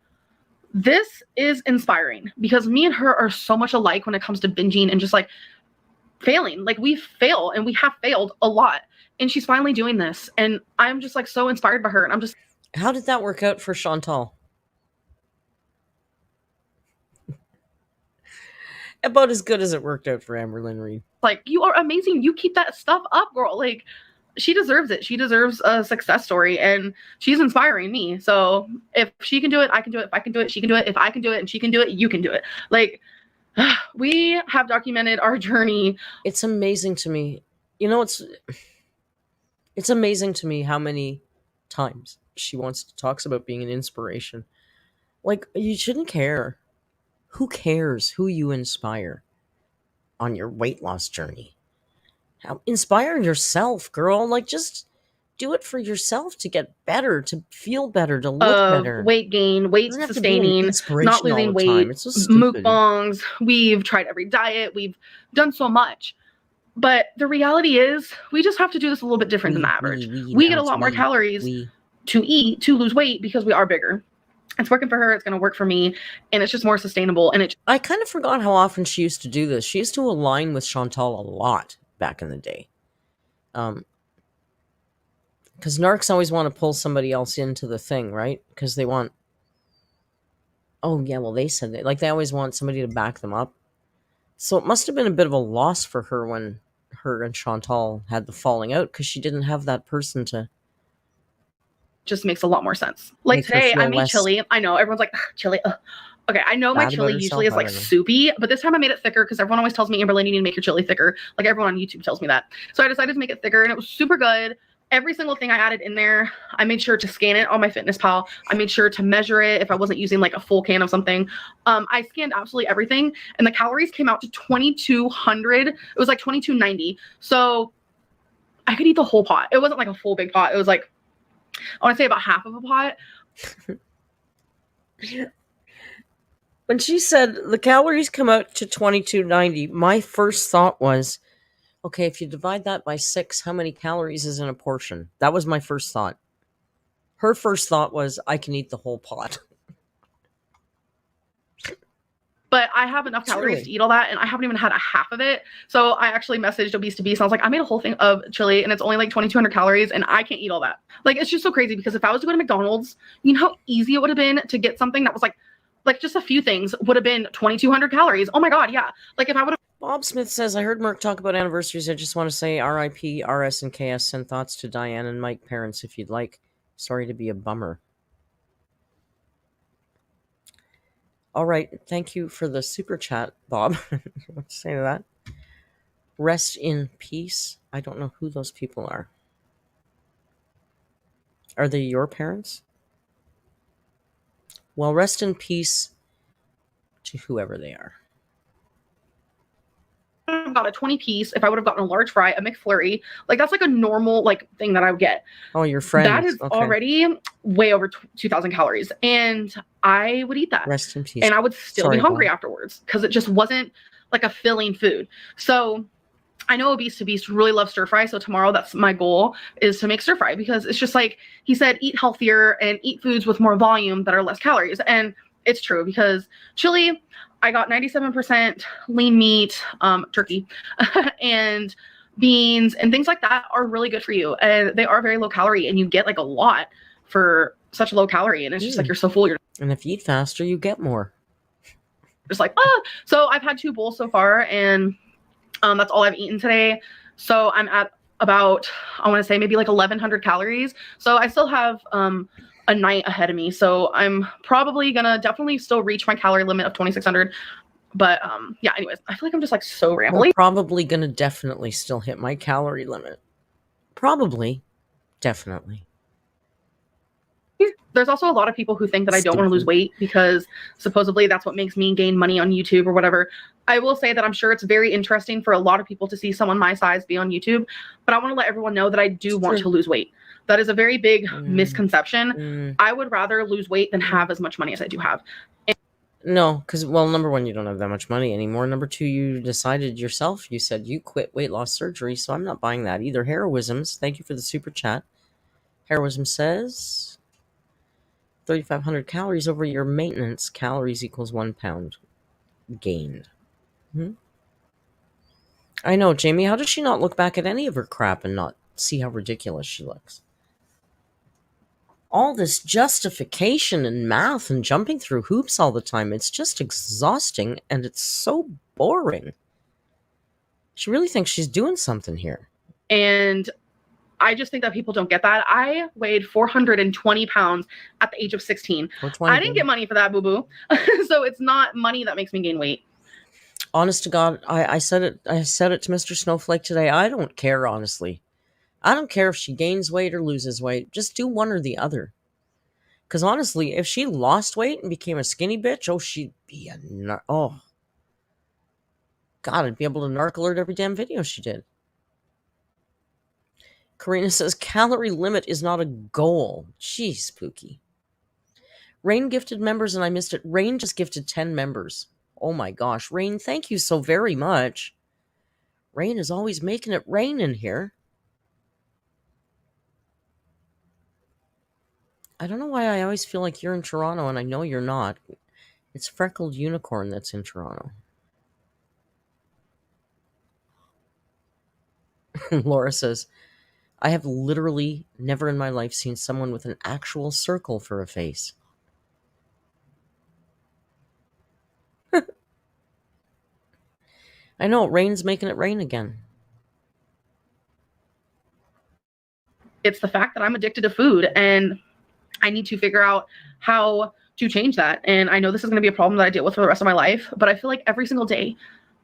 this is inspiring, because me and her are so much alike when it comes to binging and just like failing. Like, we fail and we have failed a lot. And she's finally doing this. And I'm just like so inspired by her. And I'm just... How did that work out for Chantal? About as good as it worked out for Amberlynn Reed. Like, you are amazing. You keep that stuff up, girl. Like, she deserves it. She deserves a success story, and she's inspiring me. So if she can do it, I can do it. If I can do it, she can do it. If I can do it and she can do it, you can do it. Like, we have documented our journey. It's amazing to me You know, it's amazing to me how many times she talks about being an inspiration. Like, you shouldn't care. Who cares who you inspire on your weight loss journey? Inspire yourself, girl. Like, just do it for yourself to get better, to feel better, to look Of better. weight gain, It weight doesn't have to be an sustaining, not inspiration all losing the time. weight, It's so stupid. mukbangs. We've tried every diet. We've done so much. But the reality is, we just have to do this a little bit different than the average. We get a lot more calories to eat to lose weight because we are bigger. It's working for her. It's going to work for me. And it's just more sustainable. And I kind of forgot how often she used to do this. She used to align with Chantal a lot back in the day. Because narcs always want to pull somebody else into the thing, right? Because they want... Oh, yeah, well, they said that. Like, they always want somebody to back them up. So it must have been a bit of a loss for her when her and Chantal had the falling out, because she didn't have that person to... Just makes a lot more sense. Like today, I made chili. I know, everyone's like, chili. Okay, I know my chili usually is like soupy, but this time I made it thicker because everyone always tells me, Amberlynn, you need to make your chili thicker. Like everyone on YouTube tells me that. So I decided to make it thicker, and it was super good. Every single thing I added in there, I made sure to scan it on my MyFitnessPal. I made sure to measure it if I wasn't using like a full can of something. I scanned absolutely everything, and the calories came out to 2,200. It was like 2,290. So I could eat the whole pot. It wasn't like a full big pot. It was like, I want to say about half of a pot. When she said the calories come out to 2,290, my first thought was, okay, if you divide that by 6, how many calories is in a portion? That was my first thought. Her first thought was, I can eat the whole pot. But I have enough calories to eat all that, and I haven't even had a half of it. So I actually messaged Obese to Beast, and I was like, I made a whole thing of chili, and it's only like 2,200 calories, and I can't eat all that. Like, it's just so crazy, because if I was to go to McDonald's, you know how easy it would have been to get something that was like just a few things would have been 2,200 calories. Oh my God, yeah. Like if I would have... Bob Smith says, I heard Merc talk about anniversaries. I just want to say RIP, RS, and KS. Send thoughts to Diane and Mike parents if you'd like. Sorry to be a bummer. All right. Thank you for the super chat, Bob. What to say to that? Rest in peace. I don't know who those people are. Are they your parents? Well, rest in peace to whoever they are. Got a 20 piece, if I would have gotten a large fry, a McFlurry, like that's like a normal like thing that I would get. Oh, your friends. That is already way over 2,000 calories, and I would eat that. Rest in peace. And I would still be hungry afterwards because it just wasn't like a filling food. So I know Obese to Beast really loves stir fry. So tomorrow, that's my goal, is to make stir fry, because it's just like he said, eat healthier and eat foods with more volume that are less calories. And it's true, because chili, I got 97% lean meat, turkey, and beans and things like that are really good for you. And they are very low calorie, and you get like a lot for such low calorie. And it's just like, you're so full. And if you eat faster, you get more. Just like, So I've had 2 bowls so far, and that's all I've eaten today. So I'm at about, I want to say maybe like 1,100 calories. So I still have a night ahead of me. So I'm probably gonna definitely still reach my calorie limit of 2,600. But yeah, anyways, I feel like I'm just like so rambly. I'm probably gonna definitely still hit my calorie limit. Probably. Definitely. There's also a lot of people who think that I don't want to lose weight because supposedly that's what makes me gain money on YouTube or whatever. I will say that I'm sure it's very interesting for a lot of people to see someone my size be on YouTube, but I want to let everyone know that I do want to lose weight. That is a very big misconception. I would rather lose weight than have as much money as I do have. No, because, well, number one, you don't have that much money anymore. Number two, you decided yourself. You said you quit weight loss surgery, so I'm not buying that either. Heroisms, thank you for the super chat. Heroism says 3,500 calories over your maintenance. Calories equals 1 pound gained. I know, Jamie. How does she not look back at any of her crap and not see how ridiculous she looks? All this justification and math and jumping through hoops all the time. It's just exhausting, and it's so boring. She really thinks she's doing something here. And I just think that people don't get that. I weighed 420 pounds at the age of 16. I didn't get money for that, boo-boo. So it's not money that makes me gain weight. Honest to God, I said it. I said it to Mr. Snowflake today. I don't care, honestly. I don't care if she gains weight or loses weight. Just do one or the other. Because honestly, if she lost weight and became a skinny bitch, oh, she'd be oh, God, I'd be able to narcle her at every damn video she did. Karina says calorie limit is not a goal. Jeez, Pookie. Rain gifted members and I missed it. Rain just gifted 10 members. Oh my gosh, Rain, thank you so very much. Rain is always making it rain in here. I don't know why I always feel like you're in Toronto and I know you're not. It's Freckled Unicorn that's in Toronto. Laura says, I have literally never in my life seen someone with an actual circle for a face. I know, Rain's making it rain again. It's the fact that I'm addicted to food and I need to figure out how to change that. And I know this is going to be a problem that I deal with for the rest of my life, but I feel like every single day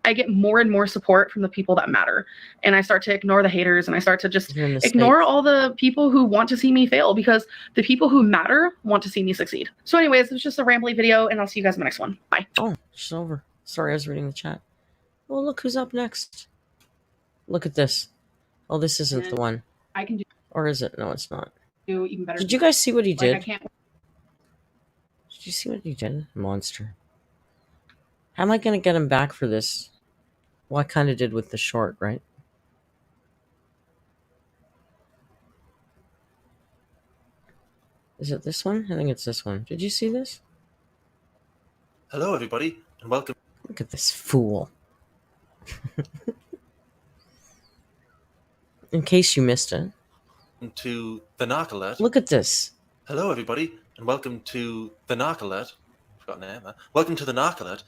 I get more and more support from the people that matter. And I start to ignore the haters and I start to just ignore all the people who want to see me fail, because the people who matter want to see me succeed. So anyways, it was just a rambly video and I'll see you guys in the next one. Bye. Oh, she's over. Sorry, I was reading the chat. Oh, look who's up next. Look at this. Oh, this isn't the one. I can do. Or is it? No, it's not. Do even better. Did you guys see what he did? I can't. Did you see what he did? Monster. How am I going to get him back for this? Well, I kind of did with the short, right? Is it this one? I think it's this one. Did you see this? Hello, everybody, and welcome. Look at this fool. In case you missed it. To the Narc Alert. Look at this. Hello, everybody, and welcome to the Narc Alert. Forgot name. Welcome to the Narc Alert.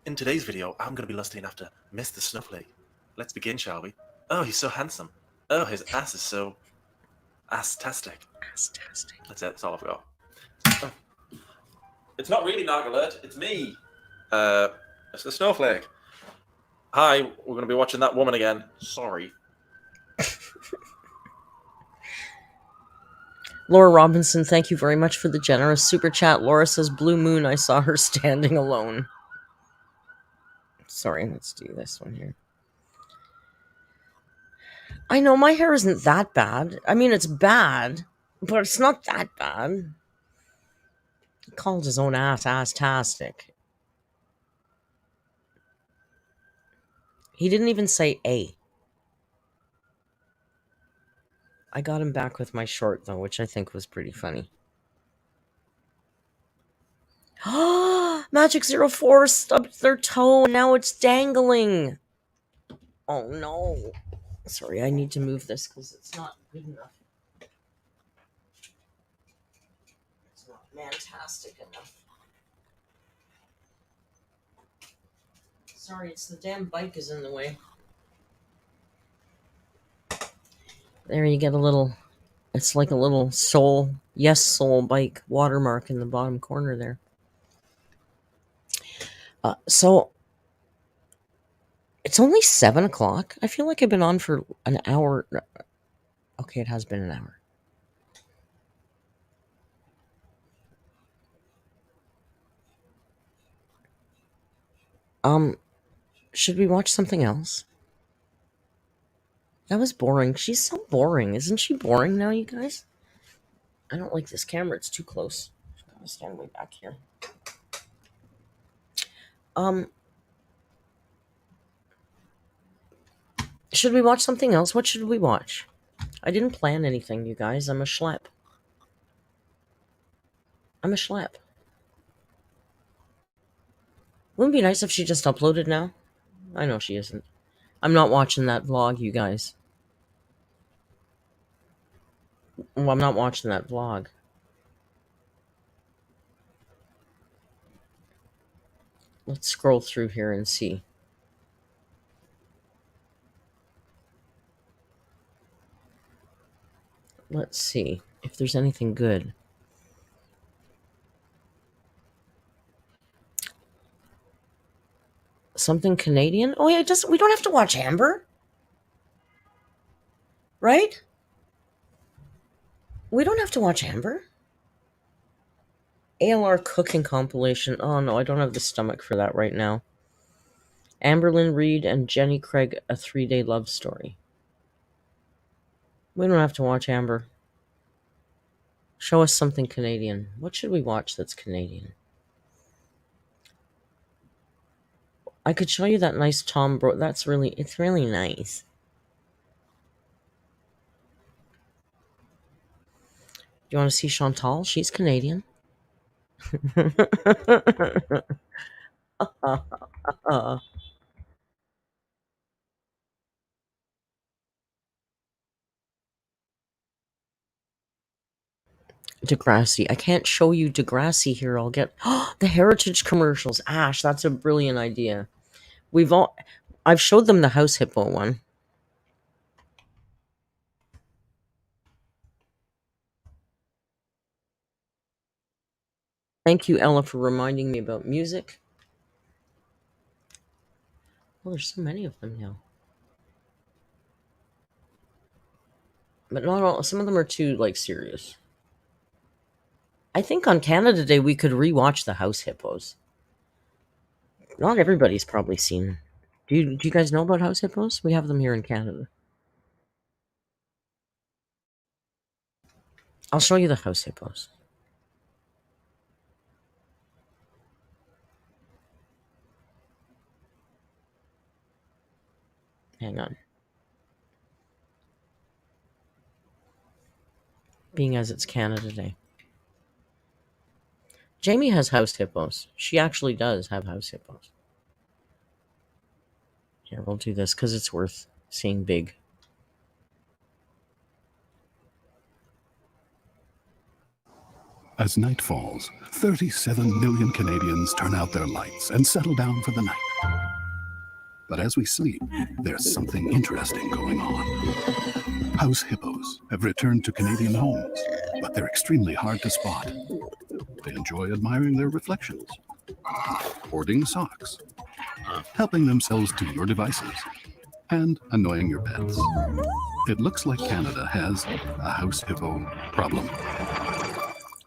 In today's video, I'm going to be lusty enough to miss the Snowflake. Let's begin, shall we? Oh, he's so handsome. Oh, his ass is so ass-tastic. Ass-tastic. That's it. That's all I've got. Oh. It's not really Narc Alert. It's me. It's the Snowflake. Hi, we're going to be watching that woman again. Sorry. Laura Robinson, thank you very much for the generous super chat. Laura says, Blue Moon, I saw her standing alone. Sorry, let's do this one here. I know my hair isn't that bad. I mean, it's bad, but it's not that bad. He called his own ass-tastic. He didn't even say A. I got him back with my short, though, which I think was pretty funny. Magic 04 stubbed their toe, and now it's dangling. Oh, no. Sorry, I need to move this because it's not good enough. It's not fantastic enough. Sorry, it's the damn bike is in the way. There you get a little, it's like a little soul, yes, soul bike watermark in the bottom corner there. So, it's only 7 o'clock. I feel like I've been on for an hour. Okay, it has been an hour. Should we watch something else? That was boring. She's so boring. Isn't she boring now, you guys? I don't like this camera. It's too close. I'm gonna stand way back here. Should we watch something else? What should we watch? I didn't plan anything, you guys. I'm a schlep. Wouldn't it be nice if she just uploaded now? I know she isn't. I'm not watching that vlog, you guys. Well, I'm not watching that vlog. Let's scroll through here and see. Let's see if there's anything good. Something Canadian? Oh yeah, we don't have to watch Amber. Right? We don't have to watch Amber. ALR cooking compilation. Oh no, I don't have the stomach for that right now. Amberlynn Reed and Jenny Craig, a 3-day love story. We don't have to watch Amber. Show us something Canadian. What should we watch that's Canadian? I could show you that nice Tom Bro. It's really nice. Do you want to see Chantal? She's Canadian. Degrassi. I can't show you Degrassi here. I'll get the heritage commercials. Ash, that's a brilliant idea. I've showed them the House Hippo one. Thank you, Ella, for reminding me about music. Well, there's so many of them now. But not all. Some of them are too, serious. I think on Canada Day we could rewatch the House Hippos. Not everybody's probably seen. Do you guys know about House Hippos? We have them here in Canada. I'll show you the House Hippos. Hang on. Being as it's Canada Day. Jamie has House Hippos. She actually does have House Hippos. Here, we'll do this because it's worth seeing big. As night falls, 37 million Canadians turn out their lights and settle down for the night. But as we sleep, there's something interesting going on. House hippos have returned to Canadian homes, but they're extremely hard to spot. They enjoy admiring their reflections, hoarding socks, helping themselves to your devices, and annoying your pets. It looks like Canada has a house hippo problem.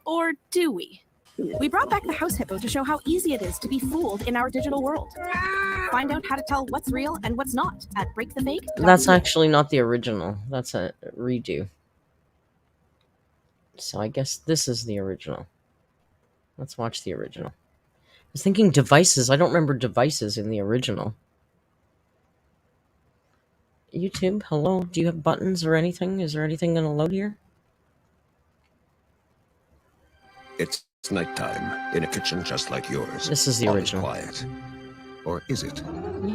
Or do we? We brought back the house hippo to show how easy it is to be fooled in our digital world. Find out how to tell what's real and what's not at breakthefake. That's actually not the original. That's a redo. So I guess this is the original. Let's watch the original. I was thinking devices. I don't remember devices in the original. YouTube, hello? Do you have buttons or anything? Is there anything going to load here? It's nighttime in a kitchen just like yours. This is the original. Quiet. Or is it?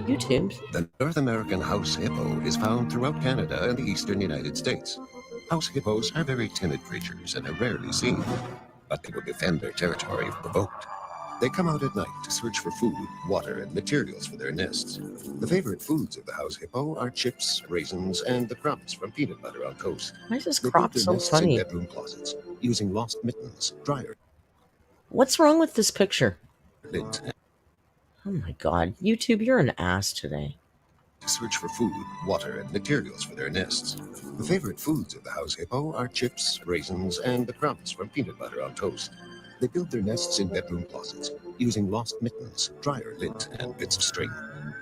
YouTube. The North American house hippo is found throughout Canada and the eastern United States. House hippos are very timid creatures and are rarely seen, but they will defend their territory if provoked. They come out at night to search for food, water, and materials for their nests. The favorite foods of the house hippo are chips, raisins, and the crumbs from peanut butter on toast. Why is this They crop build their so nests funny? in bedroom closets using lost mittens, dryer, What's wrong with this picture? lint, Oh my god. YouTube, you're an ass today. to search for food, water, and materials for their nests. The favorite foods of the house hippo are chips, raisins, and the crumbs from peanut butter on toast. They build their nests in bedroom closets using lost mittens, dryer, lint, and bits of string.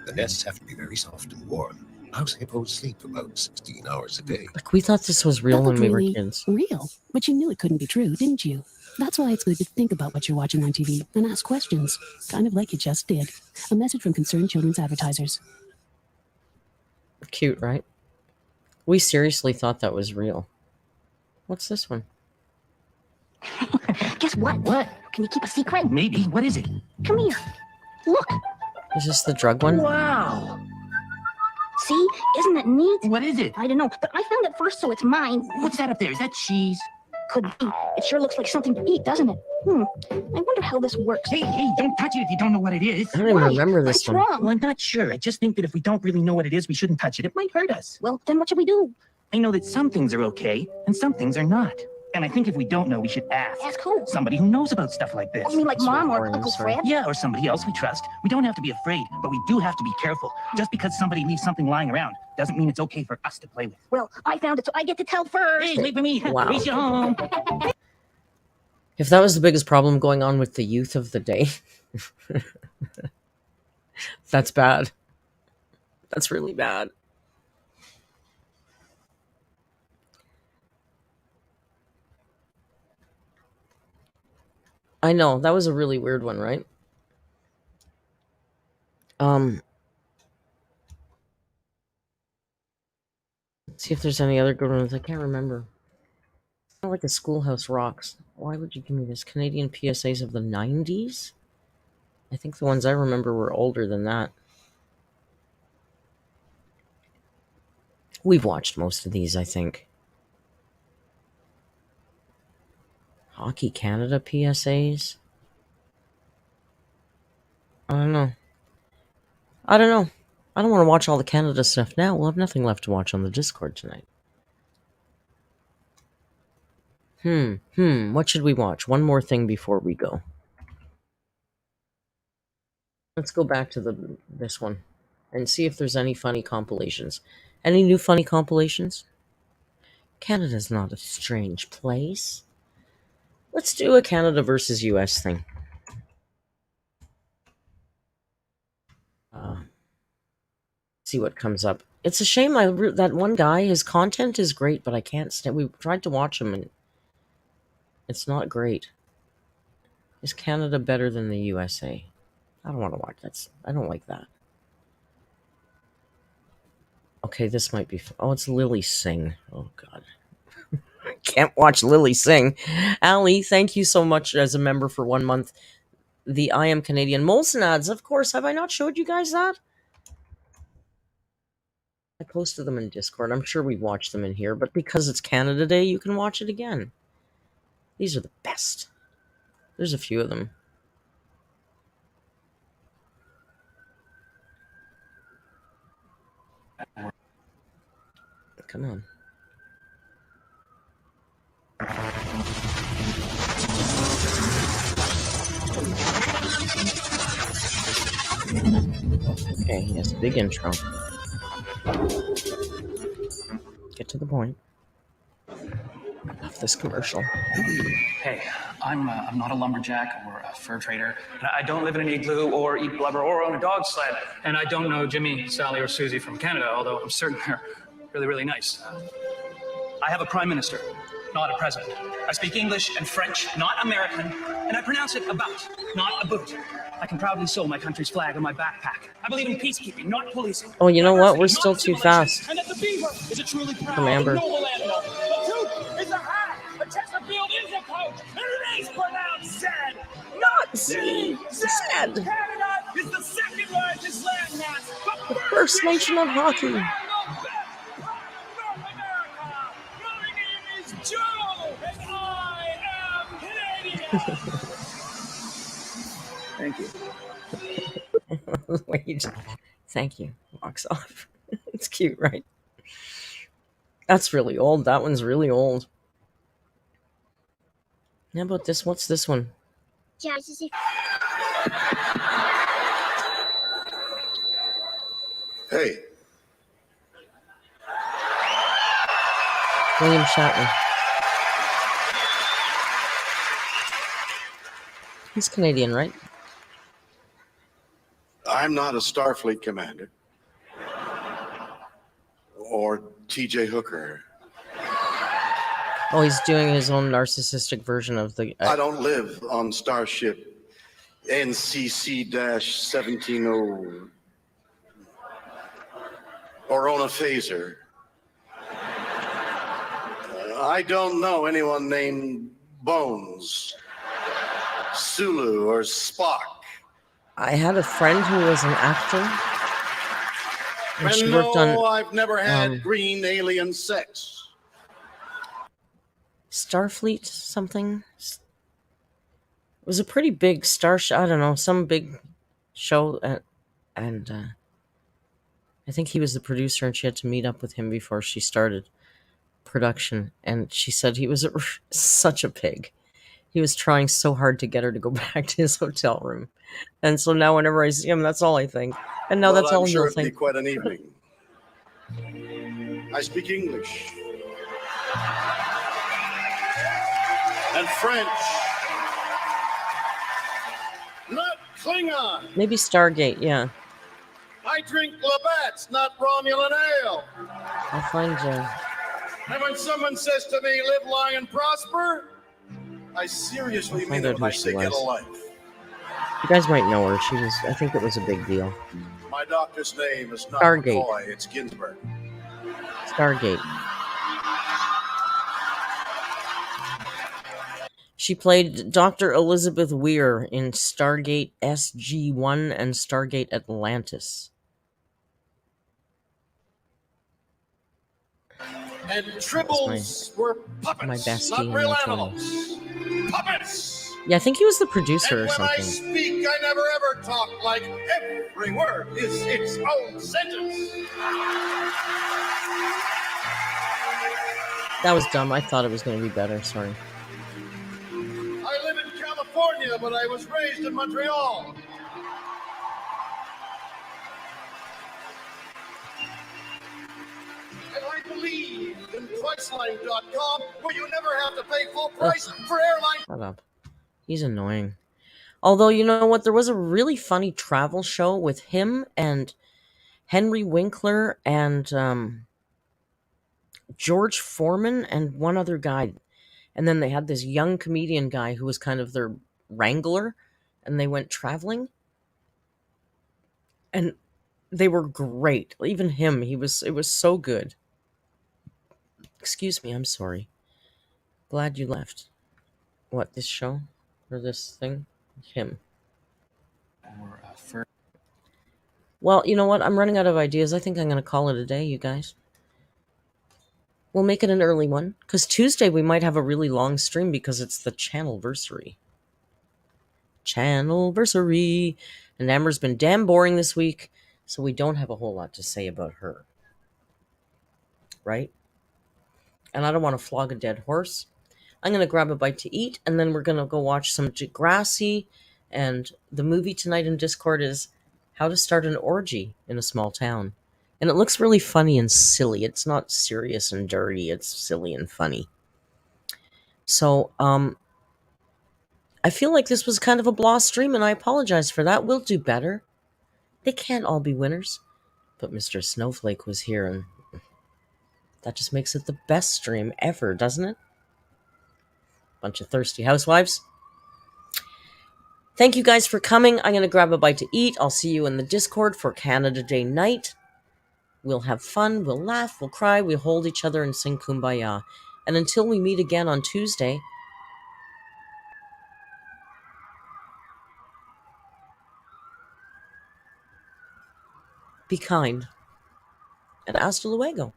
The nests have to be very soft and warm. House hippos sleep about 16 hours a day. We thought this was real when we were really kids. real, but you knew it couldn't be true, didn't you? That's why it's good to think about what you're watching on TV and ask questions, kind of like you just did. A message from Concerned Children's Advertisers. Cute, right? We seriously thought that was real. What's this one? Guess what? What? Can you keep a secret? Maybe. What is it? Come here. Look. Is this the drug one? Wow. See? Isn't it neat? What is it? I don't know, but I found it first, so it's mine. What's that up there? Is that cheese? Could be. It sure looks like something to eat, doesn't it? I wonder how this works. Hey, don't touch it if you don't know what it is. I don't even remember this What's one. wrong? Well, I'm not sure. I just think that if we don't really know what it is, we shouldn't touch it. It might hurt us. Well, then what should we do? I know that some things are okay and some things are not. And I think if we don't know, we should ask. Ask who? Somebody who knows about stuff like this. Oh, you mean like That's Mom or boring, Uncle sorry. Fred? Yeah, or somebody else we trust. We don't have to be afraid, but we do have to be careful. Just because somebody leaves something lying around doesn't mean it's okay for us to play with. Well, I found it, so I get to tell first. Hey, wait for me. Wow. Race you home. If that was the biggest problem going on with the youth of the day, that's bad. That's really bad. I know, that was a really weird one, right? Let's see if there's any other good ones. I can't remember. It's not like a Schoolhouse Rocks. Why would you give me this? Canadian PSAs of the 90s? I think the ones I remember were older than that. We've watched most of these, I think. Hockey Canada PSAs? I don't know. I don't want to watch all the Canada stuff now. We'll have nothing left to watch on the Discord tonight. What should we watch? One more thing before we go. Let's go back to this one and see if there's any funny compilations. Any new funny compilations? Canada's not a strange place. Let's do a Canada versus US thing. See what comes up. It's a shame that one guy, his content is great, but I can't stand. We tried to watch him and it's not great. Is Canada better than the USA? I don't want to watch that. I don't like that. Okay, this might be... Oh, it's Lily Singh. Oh, God. Can't watch Lily Singh. Ali, thank you so much as a member for 1 month. The I Am Canadian Molson ads, of course. Have I not showed you guys that? I posted them in Discord. I'm sure we watched them in here, but because it's Canada Day, you can watch it again. These are the best. There's a few of them. Come on. Okay, yes, big intro. Get to the point. I love this commercial. Hey, I'm not a lumberjack or a fur trader. I don't live in an igloo or eat blubber or own a dog sled. And I don't know Jimmy, Sally, or Susie from Canada, although I'm certain they're really, really nice. I have a prime minister, not a president. I speak English and French, not American, and I pronounce it about, not a boot. I can proudly sew my country's flag on my backpack. I believe in peacekeeping, not policing. Oh, you know what? We're still too fast. And that the beaver is a truly proud From Amber. and noble animal. The toot is a hat. A Chesterfield is a coach. And it is pronounced said. Not Z. Said. Canada is the second largest landmass. The first nation of hockey. North America. My name is Joe, and I am Canadian. Thank you. Wait. Thank you. Walks off. It's cute, right? That's really old. That one's really old. How about this? What's this one? Hey, William Shatner. He's Canadian, right? I'm not a Starfleet commander. Or TJ Hooker. Oh, he's doing his own narcissistic version of the... I don't live on Starship NCC-170 or own a phaser. I don't know anyone named Bones, Sulu, or Spock. I had a friend who was an actor. And she worked no, on I've never had green alien sex. Starfleet something. It was a pretty big I don't know, some big show, and I think he was the producer, and she had to meet up with him before she started. production, and she said he was such a pig. He was trying so hard to get her to go back to his hotel room. And so now whenever I see him, that's all I think. And now Well, that's I'm all sure he'll it'd be think. quite an evening. I speak English and French, not Klingon. Maybe Stargate, yeah. I drink Labatt's, not Romulan ale. I'll find And when someone says to me, live long and prosper, I seriously mean it when I say get a life. You guys might know her. I think it was a big deal. My doctor's name is not Stargate. McCoy, it's Ginsburg. Stargate. She played Dr. Elizabeth Weir in Stargate SG-1 and Stargate Atlantis. And tribbles were puppets, my bestie not real in the animals. Puppets! Yeah, I think he was the producer And or when something. I speak, I never ever talk like every word is its own sentence. That was dumb. I thought it was going to be better. Sorry. I live in California, but I was raised in Montreal. And I believe in Priceline.com, where you never have to pay full price for airline. Shut up. He's annoying. Although, you know what? There was a really funny travel show with him and Henry Winkler and George Foreman and one other guy. And then they had this young comedian guy who was kind of their wrangler. And they went traveling. And they were great. Even him, it was so good. Excuse me, I'm sorry. Glad you left. What, this show? Or this thing? Him. Well, you know what? I'm running out of ideas. I think I'm going to call it a day, you guys. We'll make it an early one. Because Tuesday we might have a really long stream because it's the channelversary. Channelversary. And Amber's been damn boring this week, so we don't have a whole lot to say about her. Right? And I don't want to flog a dead horse. I'm going to grab a bite to eat, and then we're going to go watch some Degrassi. And the movie tonight in Discord is How to Start an Orgy in a Small Town. And it looks really funny and silly. It's not serious and dirty. It's silly and funny. So, I feel like this was kind of a blah stream, and I apologize for that. We'll do better. They can't all be winners. But Mr. Snowflake was here, and that just makes it the best stream ever, doesn't it? Bunch of thirsty housewives. Thank you guys for coming. I'm going to grab a bite to eat. I'll see you in the Discord for Canada Day night. We'll have fun, we'll laugh, we'll cry, we'll hold each other and sing Kumbaya. And until we meet again on Tuesday, be kind. And hasta luego.